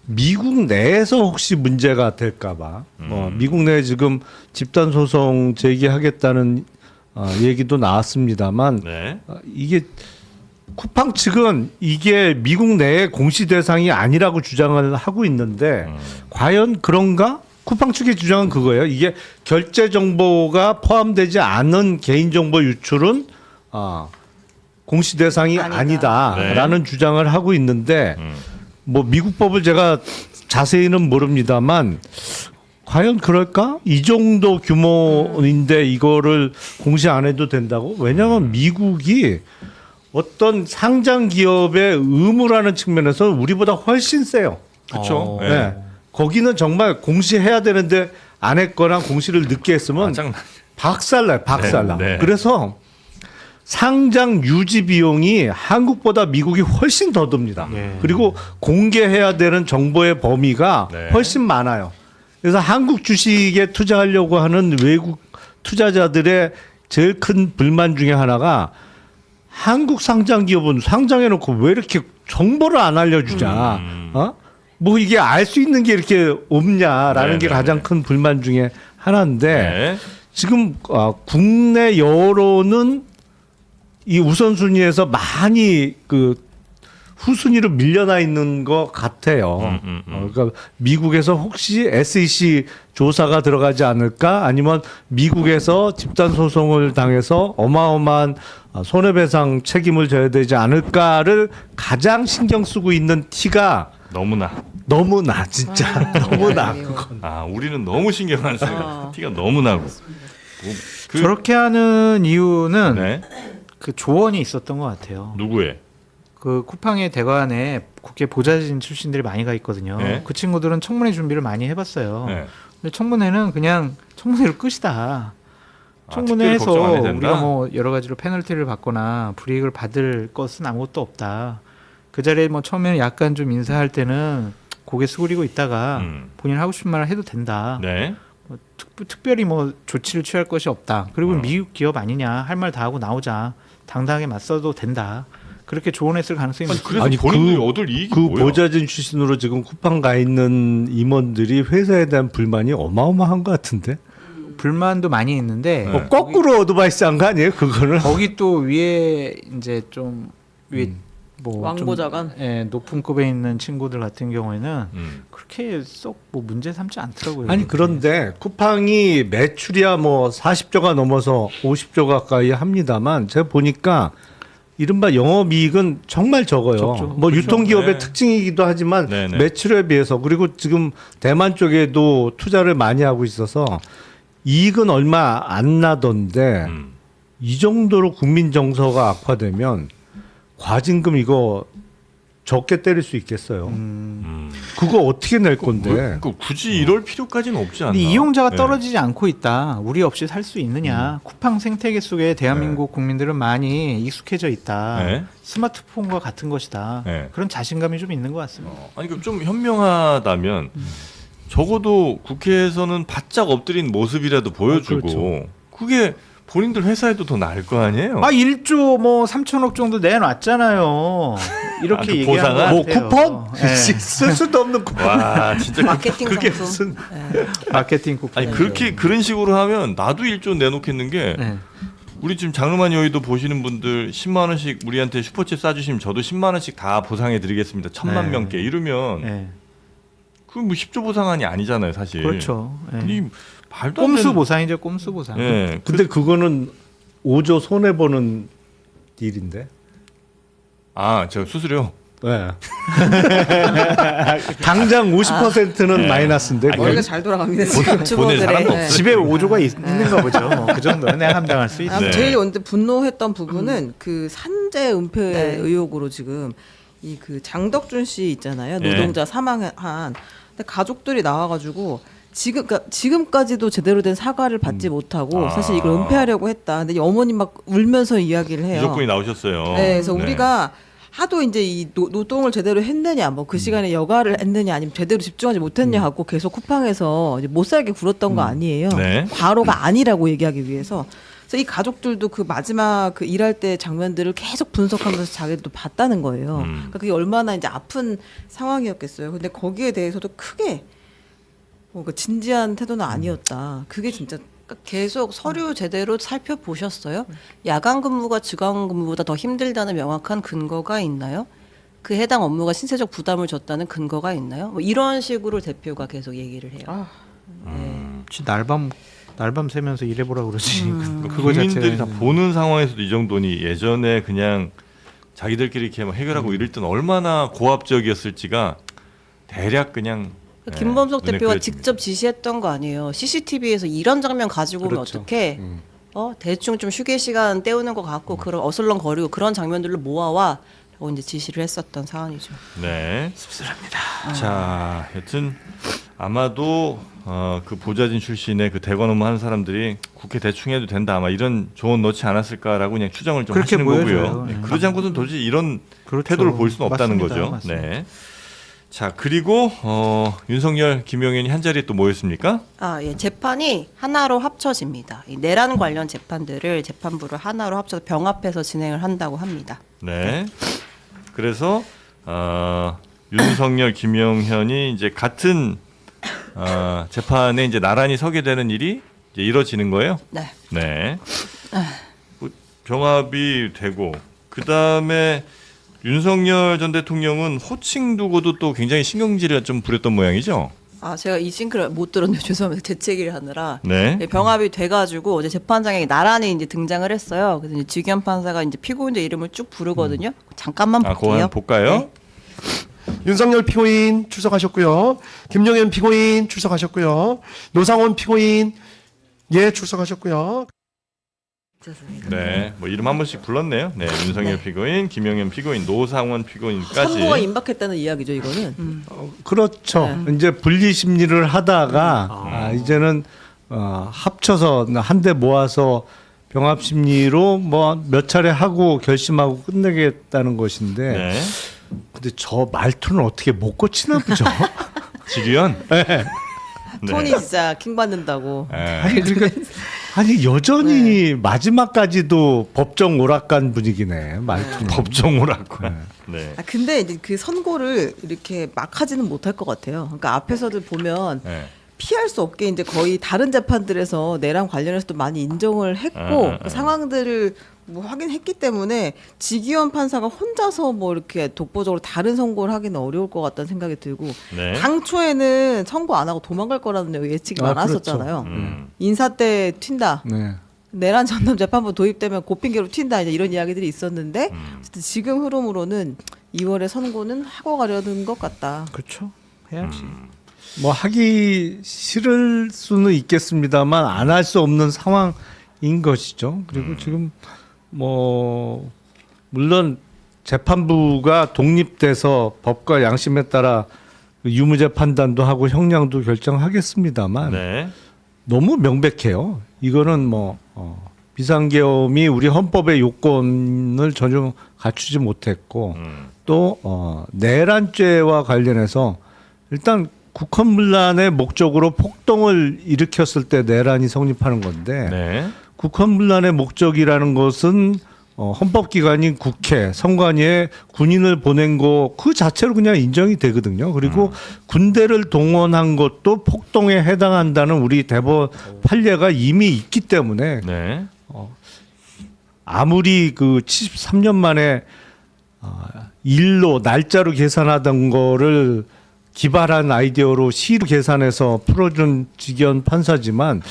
미국 내에서 혹시 문제가 될까봐. 미국 내에 지금 집단 소송 제기하겠다는 얘기도 나왔습니다만 네. 이게 쿠팡 측은 이게 미국 내의 공시 대상이 아니라고 주장을 하고 있는데 과연 그런가? 쿠팡 측의 주장은 그거예요. 이게 결제 정보가 포함되지 않은 개인 정보 유출은 공시 대상이 아니다라는 네. 주장을 하고 있는데 뭐 미국 법을 제가 자세히는 모릅니다만 과연 그럴까? 이 정도 규모인데 이거를 공시 안 해도 된다고? 왜냐하면 미국이 어떤 상장 기업의 의무라는 측면에서 우리보다 훨씬 세요. 그렇죠. 네. 거기는 정말 공시해야 되는데 안 했거나 공시를 늦게 했으면 박살나요. 박살나. 네, 네. 그래서 상장 유지 비용이 한국보다 미국이 훨씬 더 듭니다. 그리고 공개해야 되는 정보의 범위가 네. 훨씬 많아요. 그래서 한국 주식에 투자하려고 하는 외국 투자자들의 제일 큰 불만 중에 하나가 한국 상장 기업은 상장해놓고 왜 이렇게 정보를 안 알려주냐? 뭐 이게 알 수 있는 게 이렇게 없냐라는 게 가장 큰 불만 중에 하나인데 네. 지금 국내 여론은 이 우선순위에서 많이 그 후순위로 밀려나 있는 것 같아요. 그러니까 미국에서 혹시 SEC 조사가 들어가지 않을까? 아니면 미국에서 집단 소송을 당해서 어마어마한 손해배상 책임을 져야 되지 않을까를 가장 신경 쓰고 있는 티가 너무나 진짜 너무나 그건. 우리는 너무 신경 안 써요. 티가 너무 나고. 저렇게 하는 이유는 네. 그 조언이 있었던 것 같아요. 누구의? 그 쿠팡의 대관에 국회 보좌진 출신들이 많이 가 있거든요. 네. 그 친구들은 청문회 준비를 많이 해봤어요. 네. 근데 청문회는 그냥 청문회로 끝이다. 청문회에서 특별히 걱정 안 해도 된다? 우리가 뭐 여러 가지로 페널티를 받거나 불이익을 받을 것은 아무것도 없다. 그 자리에 뭐 처음에는 약간 좀 인사할 때는 고개 숙이고 있다가 본인 하고 싶은 말을 해도 된다. 네. 뭐 특별히 뭐 조치를 취할 것이 없다. 그리고 미국 기업 아니냐 할 말 다 하고 나오자. 당당하게 맞서도 된다. 그렇게 조언했을 가능성이 높습니다. 그래서 본인들이 얻을 이익이 그 뭐야? 보좌진 출신으로 지금 쿠팡 가 있는 임원들이 회사에 대한 불만이 어마어마한 것 같은데. 불만도 많이 있는데 거꾸로 어드바이스한 거 아니에요? 그거는. 거기 또 위에 이제 좀 위에 뭐 왕보좌관? 좀, 예, 높은 급에 있는 친구들 같은 경우에는 그렇게 쏙 뭐 문제 삼지 않더라고요. 아니 그런데 쿠팡이 매출이야 뭐 40조가 넘어서 50조 가까이 합니다만 제가 보니까 이른바 영업이익은 정말 적어요. 적죠. 뭐 그렇죠. 유통기업의 네. 특징이기도 하지만 네, 네. 매출에 비해서 그리고 지금 대만 쪽에도 투자를 많이 하고 있어서 이익은 얼마 안 나던데 이 정도로 국민 정서가 악화되면 과징금 이거 적게 때릴 수 있겠어요. 그거 어떻게 낼 건데? 굳이 이럴 필요까지는 없지 않나? 근데 이용자가 네. 떨어지지 않고 있다. 우리 없이 살 수 있느냐. 쿠팡 생태계 속에 대한민국 국민들은 많이 익숙해져 있다. 네. 스마트폰과 같은 것이다. 네. 그런 자신감이 좀 있는 것 같습니다. 아니 그럼 좀 현명하다면 적어도 국회에서는 바짝 엎드린 모습이라도 보여주고 그렇죠. 그게 본인들 회사에도 더 나을 거 아니에요? 1조 뭐 3천억 정도 내놨잖아요. 이렇게 그 얘기하는 보상은? 것 뭐 같아요. 쿠폰? 네. 쓸 수도 없는 쿠폰. 와 진짜 마케팅 그게 상품. 무슨 마케팅 쿠폰. 아니 그렇게 그런 식으로 하면 나도 1조 내놓겠는 게 네. 우리 지금 장르만 여의도 보시는 분들 10만 원씩 우리한테 슈퍼챗 쏴주시면 저도 10만 원씩 다 보상해드리겠습니다. 1,000만 네. 명께 이러면 네. 그 뭐 10조 보상안이 아니잖아요, 사실. 그렇죠. 네. 이 말도 안 꼼수 되는. 보상이죠. 꼼수 보상. 예. 근데 그거는 5조 손해 보는 딜인데. 저 수수료. 네. 당장 50%는 마이너스인데. 그건. 머리가 잘 돌아갑니다. 지금 보낼 주부들의. 사람도 네. 집에 5조가 있는 거 보죠. 그 정도는 내가 감당할 수 있어. 아, 네. 제일 근데 분노했던 부분은 그 산재 은폐 네. 의혹으로 지금 이 그 장덕준 씨 있잖아요. 네. 노동자 사망한. 근데 가족들이 나와가지고 그러니까 지금까지도 제대로 된 사과를 받지 못하고 사실 이걸 은폐하려고 했다. 근데 이 어머니 막 울면서 이야기를 해요. 유족분이 나오셨어요. 네, 그래서 우리가 하도 이제 이 노동을 제대로 했느냐, 뭐 그 시간에 여가를 했느냐, 아니면 제대로 집중하지 못했냐 하고 계속 쿠팡에서 이제 못 살게 굴었던 거 아니에요. 네. 과로가 아니라고 얘기하기 위해서. 그래서 이 가족들도 그 마지막 그 일할 때 장면들을 계속 분석하면서 자기들도 봤다는 거예요. 그러니까 그게 얼마나 이제 아픈 상황이었겠어요. 근데 거기에 대해서도 크게 그 진지한 태도는 아니었다. 그게 진짜 계속 서류 제대로 살펴보셨어요? 야간 근무가 주간 근무보다 더 힘들다는 명확한 근거가 있나요? 그 해당 업무가 신체적 부담을 줬다는 근거가 있나요? 뭐 이런 식으로 대표가 계속 얘기를 해요. 날밤 새면서 일해보라 그러지. 그거 국민들이 자체가 다 보는 상황에서도 이 정도니 예전에 그냥 자기들끼리 이렇게 막 해결하고 이럴 때는 얼마나 고압적이었을지가 대략 그냥 김범석 눈에 대표가 그려집니다. 직접 지시했던 거 아니에요. CCTV에서 이런 장면 가지고 오면 그렇죠. 어떻게 대충 좀 휴게 시간 때우는 것 같고 그런 어슬렁거리고 그런 장면들로 모아와 라고 이제 지시를 했었던 사안이죠. 네. 씁쓸합니다. 자, 여튼 아마도 그 보좌진 출신의 그 대권 업무 하는 사람들이 국회 대충 해도 된다 아마 이런 조언 넣지 않았을까라고 그냥 추정을 좀 그렇게 하시는 보여져요. 거고요. 네. 그러지 않고서는 도저히 이런 그렇죠. 태도를 볼 수는 없다는 맞습니다. 거죠. 맞습니다. 네. 자, 그리고 윤석열, 김용현이 한 자리에 또 모였습니까? 재판이 하나로 합쳐집니다. 이 내란 관련 재판들을 재판부를 하나로 합쳐서 병합해서 진행을 한다고 합니다. 네. 그래서 윤석열, 김용현이 이제 같은 재판에 이제 나란히 서게 되는 일이 이제 이뤄지는 거예요. 네. 네. 뭐 병합이 되고 그 다음에 윤석열 전 대통령은 호칭 두고도 또 굉장히 신경질을 좀 부렸던 모양이죠. 제가 이 싱크를 못 들었는데 죄송합니다. 재채기를 하느라. 네. 병합이 돼가지고 어제 재판장에 나란히 이제 등장을 했어요. 그래서 이제 지기현 판사가 이제 피고인들 이름을 쭉 부르거든요. 잠깐만 그거 볼게요. 한번 볼까요? 네. 윤석열 피고인 출석하셨고요. 김용현 피고인 출석하셨고요. 노상원 피고인 출석하셨고요. 네. 뭐 이름 한 번씩 불렀네요. 네. 윤석열 피고인, 김용현 피고인, 노상원 피고인까지. 선고가 임박했다는 이야기죠, 이거는. 그렇죠. 이제 분리 심리를 하다가 이제는 합쳐서 한 대 모아서 병합 심리로 뭐 몇 차례 하고 결심하고 끝내겠다는 것인데 네. 근데 저 말투는 어떻게 못 고치나 보죠. 지규현? 네. 톤이 진짜 킹 받는다고. 아니 그러니까 아니 여전히 마지막까지도 법정 오락관 분위기네 말투는. 법정 오라고. 네. 근데 이제 그 선고를 이렇게 막 하지는 못할 것 같아요. 그러니까 앞에서도 보면 네. 피할 수 없게 이제 거의 다른 재판들에서 내랑 관련해서도 많이 인정을 했고 그 상황들을 뭐 확인했기 때문에 지기현 판사가 혼자서 뭐 이렇게 독보적으로 다른 선고를 하기는 어려울 것 같다는 생각이 들고 네. 당초에는 선고 안 하고 도망갈 거라는 예측이 많았었잖아요. 그렇죠. 인사 때 튄다. 네. 내란 전담 재판부 도입되면 고핑계로 튄다 이제 이런 이야기들이 있었는데 어쨌든 지금 흐름으로는 2월에 선고는 하고 가려는 것 같다. 그렇죠. 해야지. 뭐 하기 싫을 수는 있겠습니다만 안 할 수 없는 상황인 것이죠. 그리고 지금 뭐 물론 재판부가 독립돼서 법과 양심에 따라 유무죄 판단도 하고 형량도 결정하겠습니다만 네. 너무 명백해요. 이거는 뭐 비상계엄이 우리 헌법의 요건을 전혀 갖추지 못했고 또 내란죄와 관련해서 일단 국헌문란의 목적으로 폭동을 일으켰을 때 내란이 성립하는 건데 네. 국헌문란의 목적이라는 것은 헌법기관인 국회, 선관위에 군인을 보낸 거 그 자체로 그냥 인정이 되거든요. 그리고 군대를 동원한 것도 폭동에 해당한다는 우리 대법 판례가 이미 있기 때문에 네. 아무리 그 73년 만에 일로 날짜로 계산하던 거를 기발한 아이디어로 시로 계산해서 풀어준 지기현 판사지만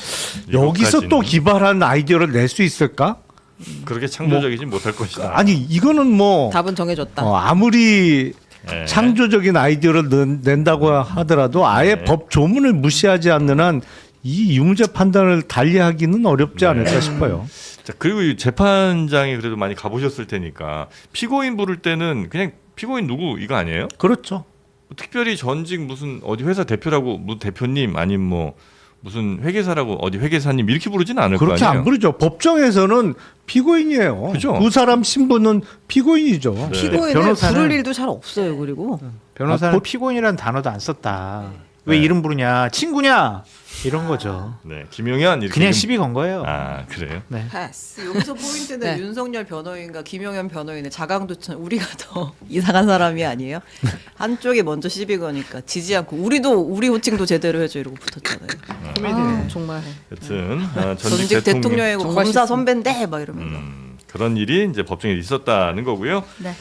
여기서 또 기발한 아이디어를 낼 수 있을까? 그렇게 창조적이지 못할 것이다. 아니 이거는 뭐 답은 정해졌다. 아무리 네. 창조적인 아이디어를 낸다고 하더라도 아예 네. 법 조문을 무시하지 않는 한 이 유무죄 판단을 달리하기는 어렵지 않을까 싶어요. 자, 그리고 이 재판장에 그래도 많이 가보셨을 테니까 피고인 부를 때는 그냥 피고인 누구 이거 아니에요? 그렇죠. 특별히 전직 무슨 어디 회사 대표라고 뭐 대표님 아니면 뭐 무슨 회계사라고 어디 회계사님 이렇게 부르지는 않을 거 아니에요? 그렇게 안 부르죠. 법정에서는 피고인이에요. 그죠? 두 사람 신분은 피고인이죠. 네. 피고인을 변호사는- 부를 일도 잘 없어요. 그리고 변호사는 아, 피고인이라는 단어도 안 썼다. 왜 네. 이름 부르냐? 친구냐? 이런 거죠. 네, 김용현 이렇게 그냥 좀- 시비 건 거예요. 아 그래요? 네. 패스. 여기서 포인트는 네. 윤석열 변호인과 김용현 변호인의 자강도천 우리가 더 이상한 사람이 아니에요? 한쪽이 먼저 시비 거니까 지지 않고 우리도 우리 호칭도 제대로 해줘 이러고 붙었잖아요. 아, 정말 여튼 전직 대통령이고 정말 검사 싫습니다. 선배인데 막 이러면서. 그런 일이 이제 법정에 있었다는 거고요. 네.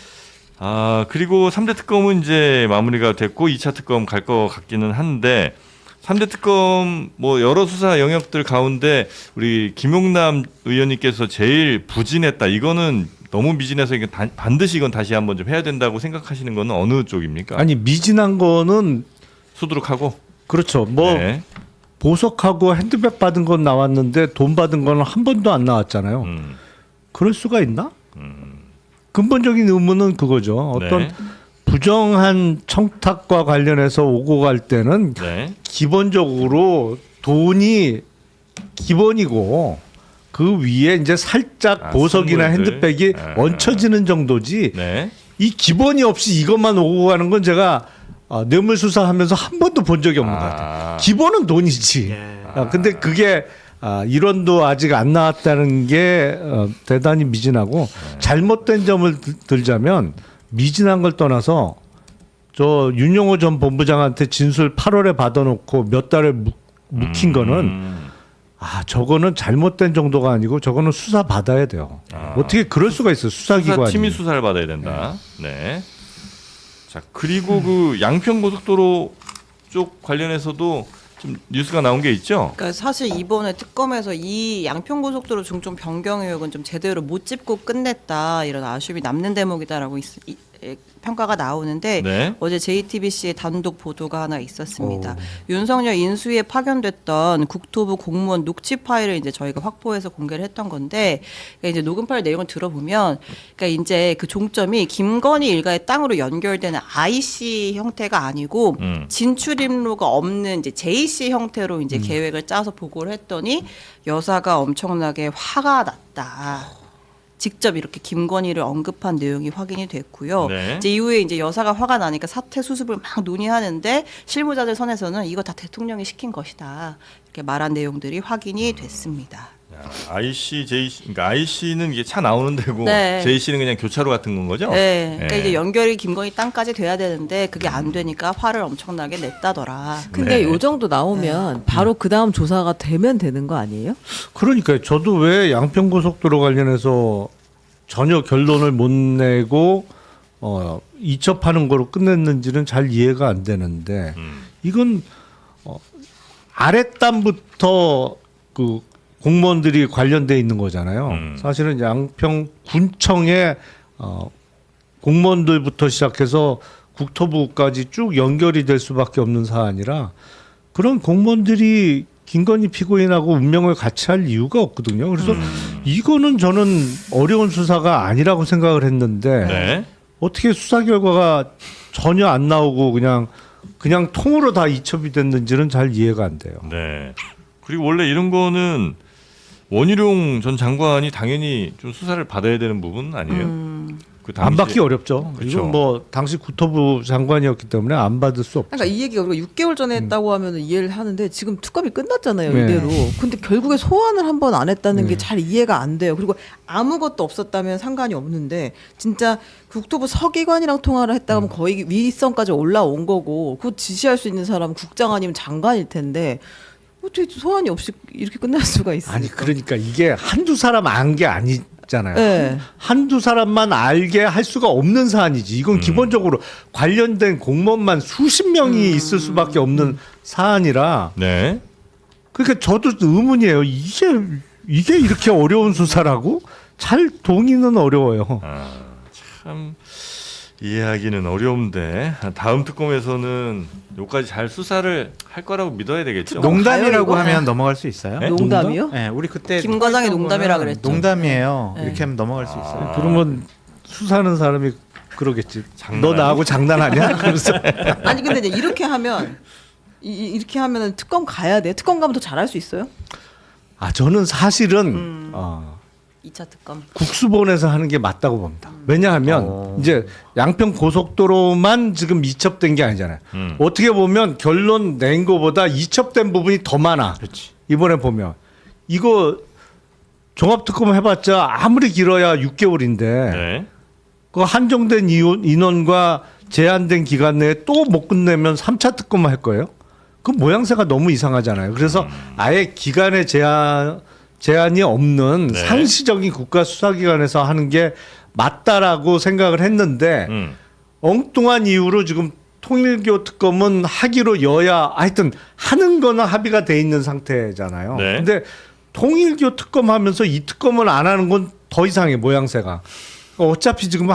아 그리고 3대 특검은 이제 마무리가 됐고 2차 특검 갈 것 같기는 한데 3대 특검 뭐 여러 수사 영역들 가운데 우리 김용남 의원님께서 제일 부진했다. 이거는 너무 미진해서 이게 반드시 이건 다시 한번 좀 해야 된다고 생각하시는 거는 어느 쪽입니까? 아니 미진한 거는 수두룩하고 그렇죠. 뭐 네. 보석하고 핸드백 받은 건 나왔는데 돈 받은 거는 한 번도 안 나왔잖아요. 그럴 수가 있나? 근본적인 의문은 그거죠. 어떤 네. 부정한 청탁과 관련해서 오고 갈 때는 네. 기본적으로 돈이 기본이고 그 위에 이제 살짝 보석이나 선물들. 핸드백이 얹혀지는 정도지 네. 이 기본이 없이 이것만 오고 가는 건 제가 뇌물수사하면서 한 번도 본 적이 없는 것 같아요. 기본은 돈이지. 근데 그게 일원도 아직 안 나왔다는 게 대단히 미진하고 잘못된 점을 들자면 미진한 걸 떠나서 저 윤영호 전 본부장한테 진술 8월에 받아놓고 몇 달을 묵힌 거는 저거는 잘못된 정도가 아니고 저거는 수사 받아야 돼요. 어떻게 그럴 수가 있어요? 수사기관이. 수사팀이 수사를 받아야 된다. 네. 자 그리고 그 양평 고속도로 쪽 관련해서도 좀 뉴스가 나온 게 있죠. 그러니까 사실 이번에 특검에서 이 양평고속도로 중점 변경 의혹은 좀 제대로 못 짚고 끝냈다 이런 아쉬움이 남는 대목이다라고 평가가 나오는데 네. 어제 JTBC의 단독 보도가 하나 있었습니다. 윤석열 인수위에 파견됐던 국토부 공무원 녹취 파일을 이제 저희가 확보해서 공개를 했던 건데 그러니까 이제 녹음 파일 내용을 들어보면 그러니까 이제 그 종점이 김건희 일가의 땅으로 연결되는 IC 형태가 아니고 진출입로가 없는 이제 JC 형태로 이제 계획을 짜서 보고를 했더니 여사가 엄청나게 화가 났다. 직접 이렇게 김건희를 언급한 내용이 확인이 됐고요. 네. 이제 이후에 이제 여사가 화가 나니까 사퇴 수습을 막 논의하는데 실무자들 선에서는 이거 다 대통령이 시킨 것이다 이렇게 말한 내용들이 확인이 됐습니다. IC, JC, 그러니까 IC는 이게 차 나오는 데고 네. JC는 그냥 교차로 같은 건 거죠? 네, 그러니까 네. 이제 연결이 김건희 땅까지 돼야 되는데 그게 안 되니까 화를 엄청나게 냈다더라. 근데 네. 요 정도 나오면 바로 그 다음 조사가 되면 되는 거 아니에요? 그러니까요. 저도 왜 양평고속도로 관련해서 전혀 결론을 못 내고 이첩하는 거로 끝냈는지는 잘 이해가 안 되는데 이건 아랫단부터 그 공무원들이 관련돼 있는 거잖아요. 사실은 양평군청의 공무원들부터 시작해서 국토부까지 쭉 연결이 될 수밖에 없는 사안이라 그런 공무원들이 김건희 피고인하고 운명을 같이 할 이유가 없거든요. 그래서 이거는 저는 어려운 수사가 아니라고 생각을 했는데 네. 어떻게 수사 결과가 전혀 안 나오고 그냥 통으로 다 이첩이 됐는지는 잘 이해가 안 돼요. 네. 그리고 원래 이런 거는 원희룡 전 장관이 당연히 좀 수사를 받아야 되는 부분 아니에요? 그 안 당시에- 받기 어렵죠. 그렇죠. 이건 뭐 당시 국토부 장관이었기 때문에 안 받을 수 없죠. 그러니까 이 얘기가 우리가 6개월 전에 했다고 하면 이해를 하는데 지금 특검이 끝났잖아요. 네. 이대로. 근데 결국에 소환을 한 번 안 했다는 게 잘 이해가 안 돼요. 그리고 아무것도 없었다면 상관이 없는데 진짜 국토부 서기관이랑 통화를 했다가 하면 거의 위성까지 올라온 거고 그거 지시할 수 있는 사람은 국장 아니면 장관일 텐데 어떻게 소환이 없이 이렇게 끝날 수가 있어요? 아니 그러니까 이게 한두 사람 안 게 아니잖아요. 네. 한두 사람만 알게 할 수가 없는 사안이지. 이건 기본적으로 관련된 공무원만 수십 명이 있을 수밖에 없는 사안이라. 네. 그러니까 저도 의문이에요. 이게 이렇게 어려운 수사라고? 잘 동의는 어려워요. 참 이해하기는 어려운데 다음 특검에서는 여기까지 잘 수사를 할 거라고 믿어야 되겠죠. 농담이라고 가요, 이거? 하면 넘어갈 수 있어요? 네? 농담이요? 네, 우리 그때 김 과장이 농담이라 그랬죠. 농담이에요. 네. 이렇게 하면 넘어갈 수 있어요. 그러면 수사하는 사람이 그러겠지. 장난 너 나하고 장난하냐? 그래서 아니 근데 이제 이렇게 하면 이렇게 하면은 특검 가야 돼. 특검 가면 더 잘할 수 있어요? 저는 사실은 2차 특검. 국수본에서 하는 게 맞다고 봅니다. 왜냐하면 이제 양평 고속도로만 지금 이첩된 게 아니잖아요. 어떻게 보면 결론 낸 거보다 이첩된 부분이 더 많아. 이번에 보면 이거 종합특검 해봤자 아무리 길어야 6개월인데 네. 그 한정된 인원과 제한된 기간 내에 또 못 끝내면 3차 특검만 할 거예요. 그 모양새가 너무 이상하잖아요. 그래서 아예 기간의 제한이 없는 네. 상시적인 국가 수사기관에서 하는 게 맞다라고 생각을 했는데 엉뚱한 이유로 지금 통일교 특검은 하기로 여야 하여튼 하는 거는 합의가 돼 있는 상태잖아요. 네. 근데 통일교 특검 하면서 이 특검을 안 하는 건 더 이상해 모양새가. 어차피 지금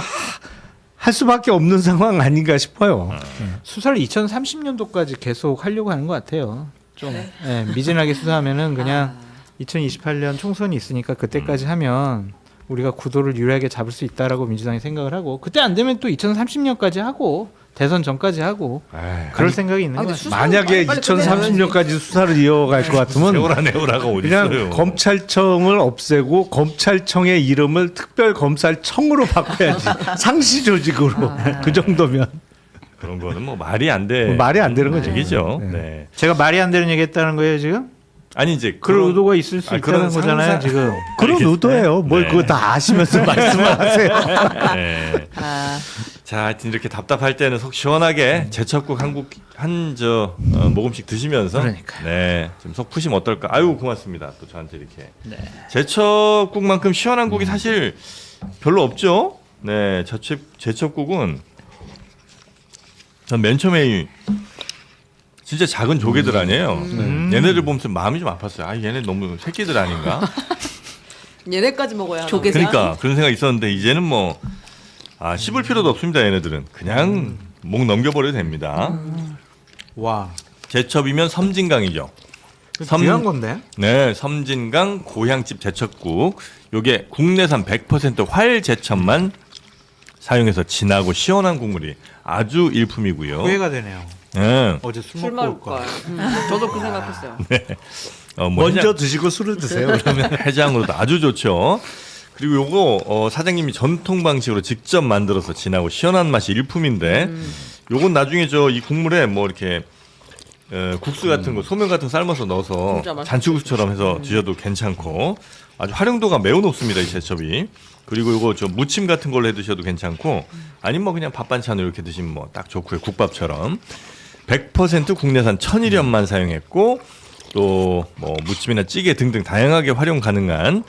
할 수밖에 없는 상황 아닌가 싶어요. 수사를 2030년도까지 계속 하려고 하는 것 같아요. 좀 미진하게 수사하면은 그냥 2028년 총선이 있으니까 그때까지 하면 우리가 구도를 유리하게 잡을 수 있다라고 민주당이 생각을 하고 그때 안 되면 또 2030년까지 하고 대선 전까지 하고 그럴 생각이 있는 것 같아요. 만약에 2030년까지 수사를 이어갈 것 같으면 세월아가 어디 그냥 있어요? 검찰청을 없애고 검찰청의 이름을 특별검찰청으로 바꿔야지. 상시 조직으로. 그 정도면 그런 거는 뭐 말이 안 돼. 말이 안 되는 거죠. 얘기죠. 네. 네. 제가 말이 안 되는 얘기했다는 거예요 지금? 아니 이제 그런 의도가 있을 수 그런 있다는 거잖아요 상상- 지금. 그런 알겠어요. 의도예요. 뭘 네. 그거 다 아시면서 말씀을 하세요. 네. 아, 자, 하여튼 이렇게 답답할 때는 속 시원하게 제첩국 모금씩 드시면서 그러니까요. 네, 좀 속 푸시면 어떨까? 아유, 고맙습니다. 또 저한테 이렇게 제첩국만큼 시원한 국이 사실 별로 없죠. 네, 제첩국은 전 맨 처음에 진짜 작은 조개들 아니에요. 얘네들 보면서 마음이 좀 아팠어요. 아, 얘네 너무 새끼들 아닌가? 얘네까지 먹어야 하나? 조개 그러니까 그런 생각이 있었는데 이제는 뭐 씹을 필요도 없습니다. 얘네들은 그냥 목 넘겨버려도 됩니다. 와. 제첩이면 섬진강이죠. 귀한 건데. 네, 섬진강 고향집 제첩국. 요게 국내산 100% 활제첩만 사용해서 진하고 시원한 국물이 아주 일품이고요. 후회가 되네요. 네. 어제 술 술 먹고 올 먹을 걸. 걸. 저도 그 생각했어요. 뭐 먼저 드시고 술을 드세요. 그러면 해장으로도 아주 좋죠. 그리고 요거 사장님이 전통 방식으로 직접 만들어서 진하고 시원한 맛이 일품인데 요건 나중에 이 국물에 뭐 이렇게 국수 같은 거 소면 같은 거 삶아서 넣어서 진짜 맛있겠다. 잔치국수처럼 해서 드셔도 괜찮고 아주 활용도가 매우 높습니다. 이 제첩이. 그리고 요거 무침 같은 걸로 해 드셔도 괜찮고 아니면 뭐 그냥 밥 반찬으로 이렇게 드시면 뭐 딱 좋고요. 국밥처럼 100% 국내산 천일염만 사용했고 또 뭐 무침이나 찌개 등등 다양하게 활용 가능한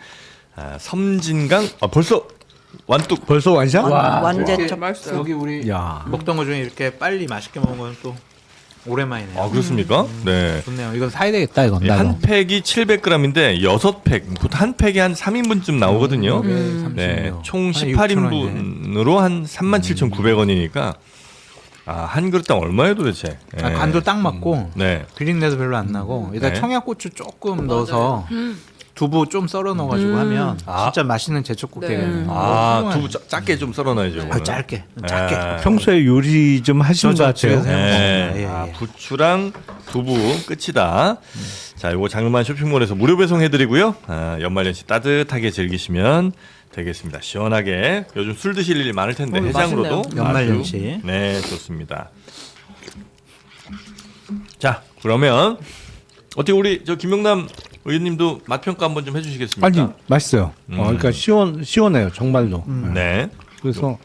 섬진강 벌써 완뚝 벌써 완샷? 완제첩. 맛있어요. 여기 우리 야. 먹던 거 중에 이렇게 빨리 맛있게 먹은 건 또 오랜만이네요. 아 그렇습니까? 네. 좋네요. 이건 사야 되겠다 이건. 예, 한 팩이 700g인데 6팩, 보통 한 팩이 한 3인분쯤 나오거든요. 네, 총 18인분으로 한 37,900원이니까 한 그릇당 얼마예요 도대체? 네. 간도 딱 맞고 네. 비린내도 별로 안 나고 여기다 네. 청양고추 조금 넣어서 두부 좀 썰어 넣어가지고 하면 진짜 맛있는 제첩국 되겠네요. 두부 작게 좀 썰어놔야죠. 이거는. 짧게. 평소에 요리 좀 하신 것 같아요. 네. 예, 예. 부추랑 두부 끝이다. 자, 이거 장르만 쇼핑몰에서 무료 배송해드리고요. 연말연시 따뜻하게 즐기시면 되겠습니다. 시원하게. 요즘 술 드실 일이 많을 텐데 해장으로도 맛있네요. 연말연시. 아주, 네, 좋습니다. 자, 그러면 어떻게 우리 김영남 의원님도 맛 평가 한번 좀 해주시겠습니까? 아니 맛있어요. 그러니까 시원해요 정말로. 네. 그래서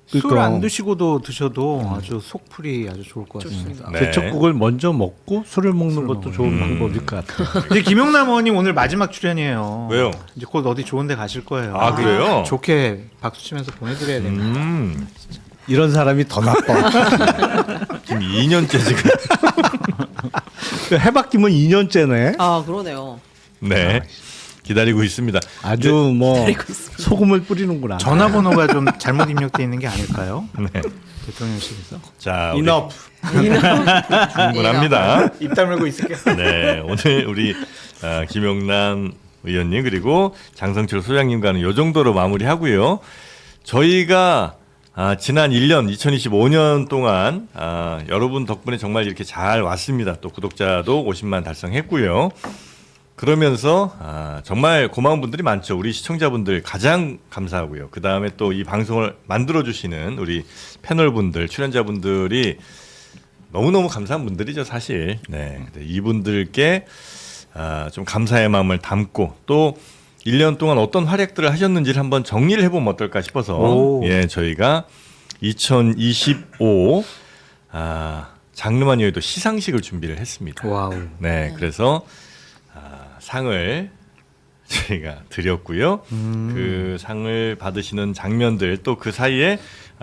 술 안 드시고도 드셔도 아주 속풀이 아주 좋을 것 같습니다. 네. 제첩국을 먼저 먹고 술을 먹는 것도 좋은 방법일 것 같아요. 이제 김용남 의원님 오늘 마지막 출연이에요. 왜요? 이제 곧 어디 좋은데 가실 거예요. 아, 그래요? 좋게 박수 치면서 보내드려야 됩니다. 이런 사람이 더 나빠. 지금 2년째 지금. 해바뀌면 2년째네. 아 그러네요. 네. 기다리고 있습니다. 아주 뭐 소금을 뿌리는구나. 전화번호가 좀 잘못 입력돼 있는 게 아닐까요? 네. 대통령실에서. 자, 인업. 충분합니다. 입 다물고 있을게요. 네, 오늘 우리 김영남 의원님 그리고 장성철 소장님과는 이 정도로 마무리하고요. 저희가 지난 1년 2025년 동안 여러분 덕분에 정말 이렇게 잘 왔습니다. 또 구독자도 50만 달성했고요. 그러면서 정말 고마운 분들이 많죠. 우리 시청자분들 가장 감사하고요. 그 다음에 또 이 방송을 만들어주시는 우리 패널분들, 출연자분들이 너무너무 감사한 분들이죠, 사실. 네, 근데 이분들께 좀 감사의 마음을 담고 또 1년 동안 어떤 활약들을 하셨는지를 한번 정리를 해보면 어떨까 싶어서 오. 예, 저희가 2025 장르만 여의도 시상식을 준비를 했습니다. 와우. 네, 그래서 상을 저희가 드렸고요. 그 상을 받으시는 장면들 또 그 사이에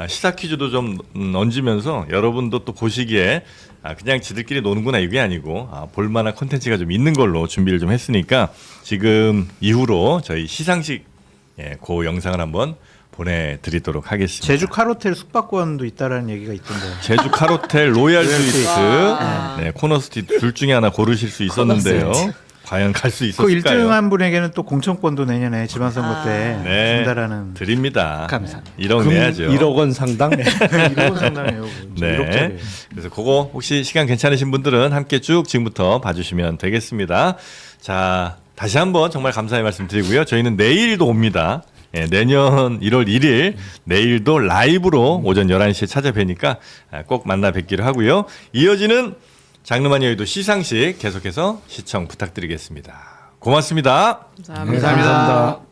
시사 퀴즈도 좀 얹으면서 여러분도 또 보시기에 그냥 지들끼리 노는구나 이게 아니고 볼만한 콘텐츠가 좀 있는 걸로 준비를 좀 했으니까 지금 이후로 저희 시상식 그 영상을 한번 보내드리도록 하겠습니다. 제주 카로텔 숙박권도 있다라는 얘기가 있던데. 제주 카로텔 로얄 스위스 와. 네, 코너 스트리트 둘 중에 하나 고르실 수 있었는데요. 과연 갈 수 그 있었을까요? 1등한 분에게는 또 공천권도 내년에 지방선거 때 네, 준다라는. 드립니다. 감사합니다. 1억 내야죠. 1억 원 상당. 1억 상당해요. 네. 1억짜리. 그래서 그거 혹시 시간 괜찮으신 분들은 함께 쭉 지금부터 봐주시면 되겠습니다. 자, 다시 한번 정말 감사의 말씀 드리고요. 저희는 내일도 옵니다. 예, 내년 1월 1일 내일도 라이브로 오전 11시에 찾아뵈니까 꼭 만나 뵙기를 하고요. 이어지는 장르만 여의도 시상식 계속해서 시청 부탁드리겠습니다. 고맙습니다. 감사합니다.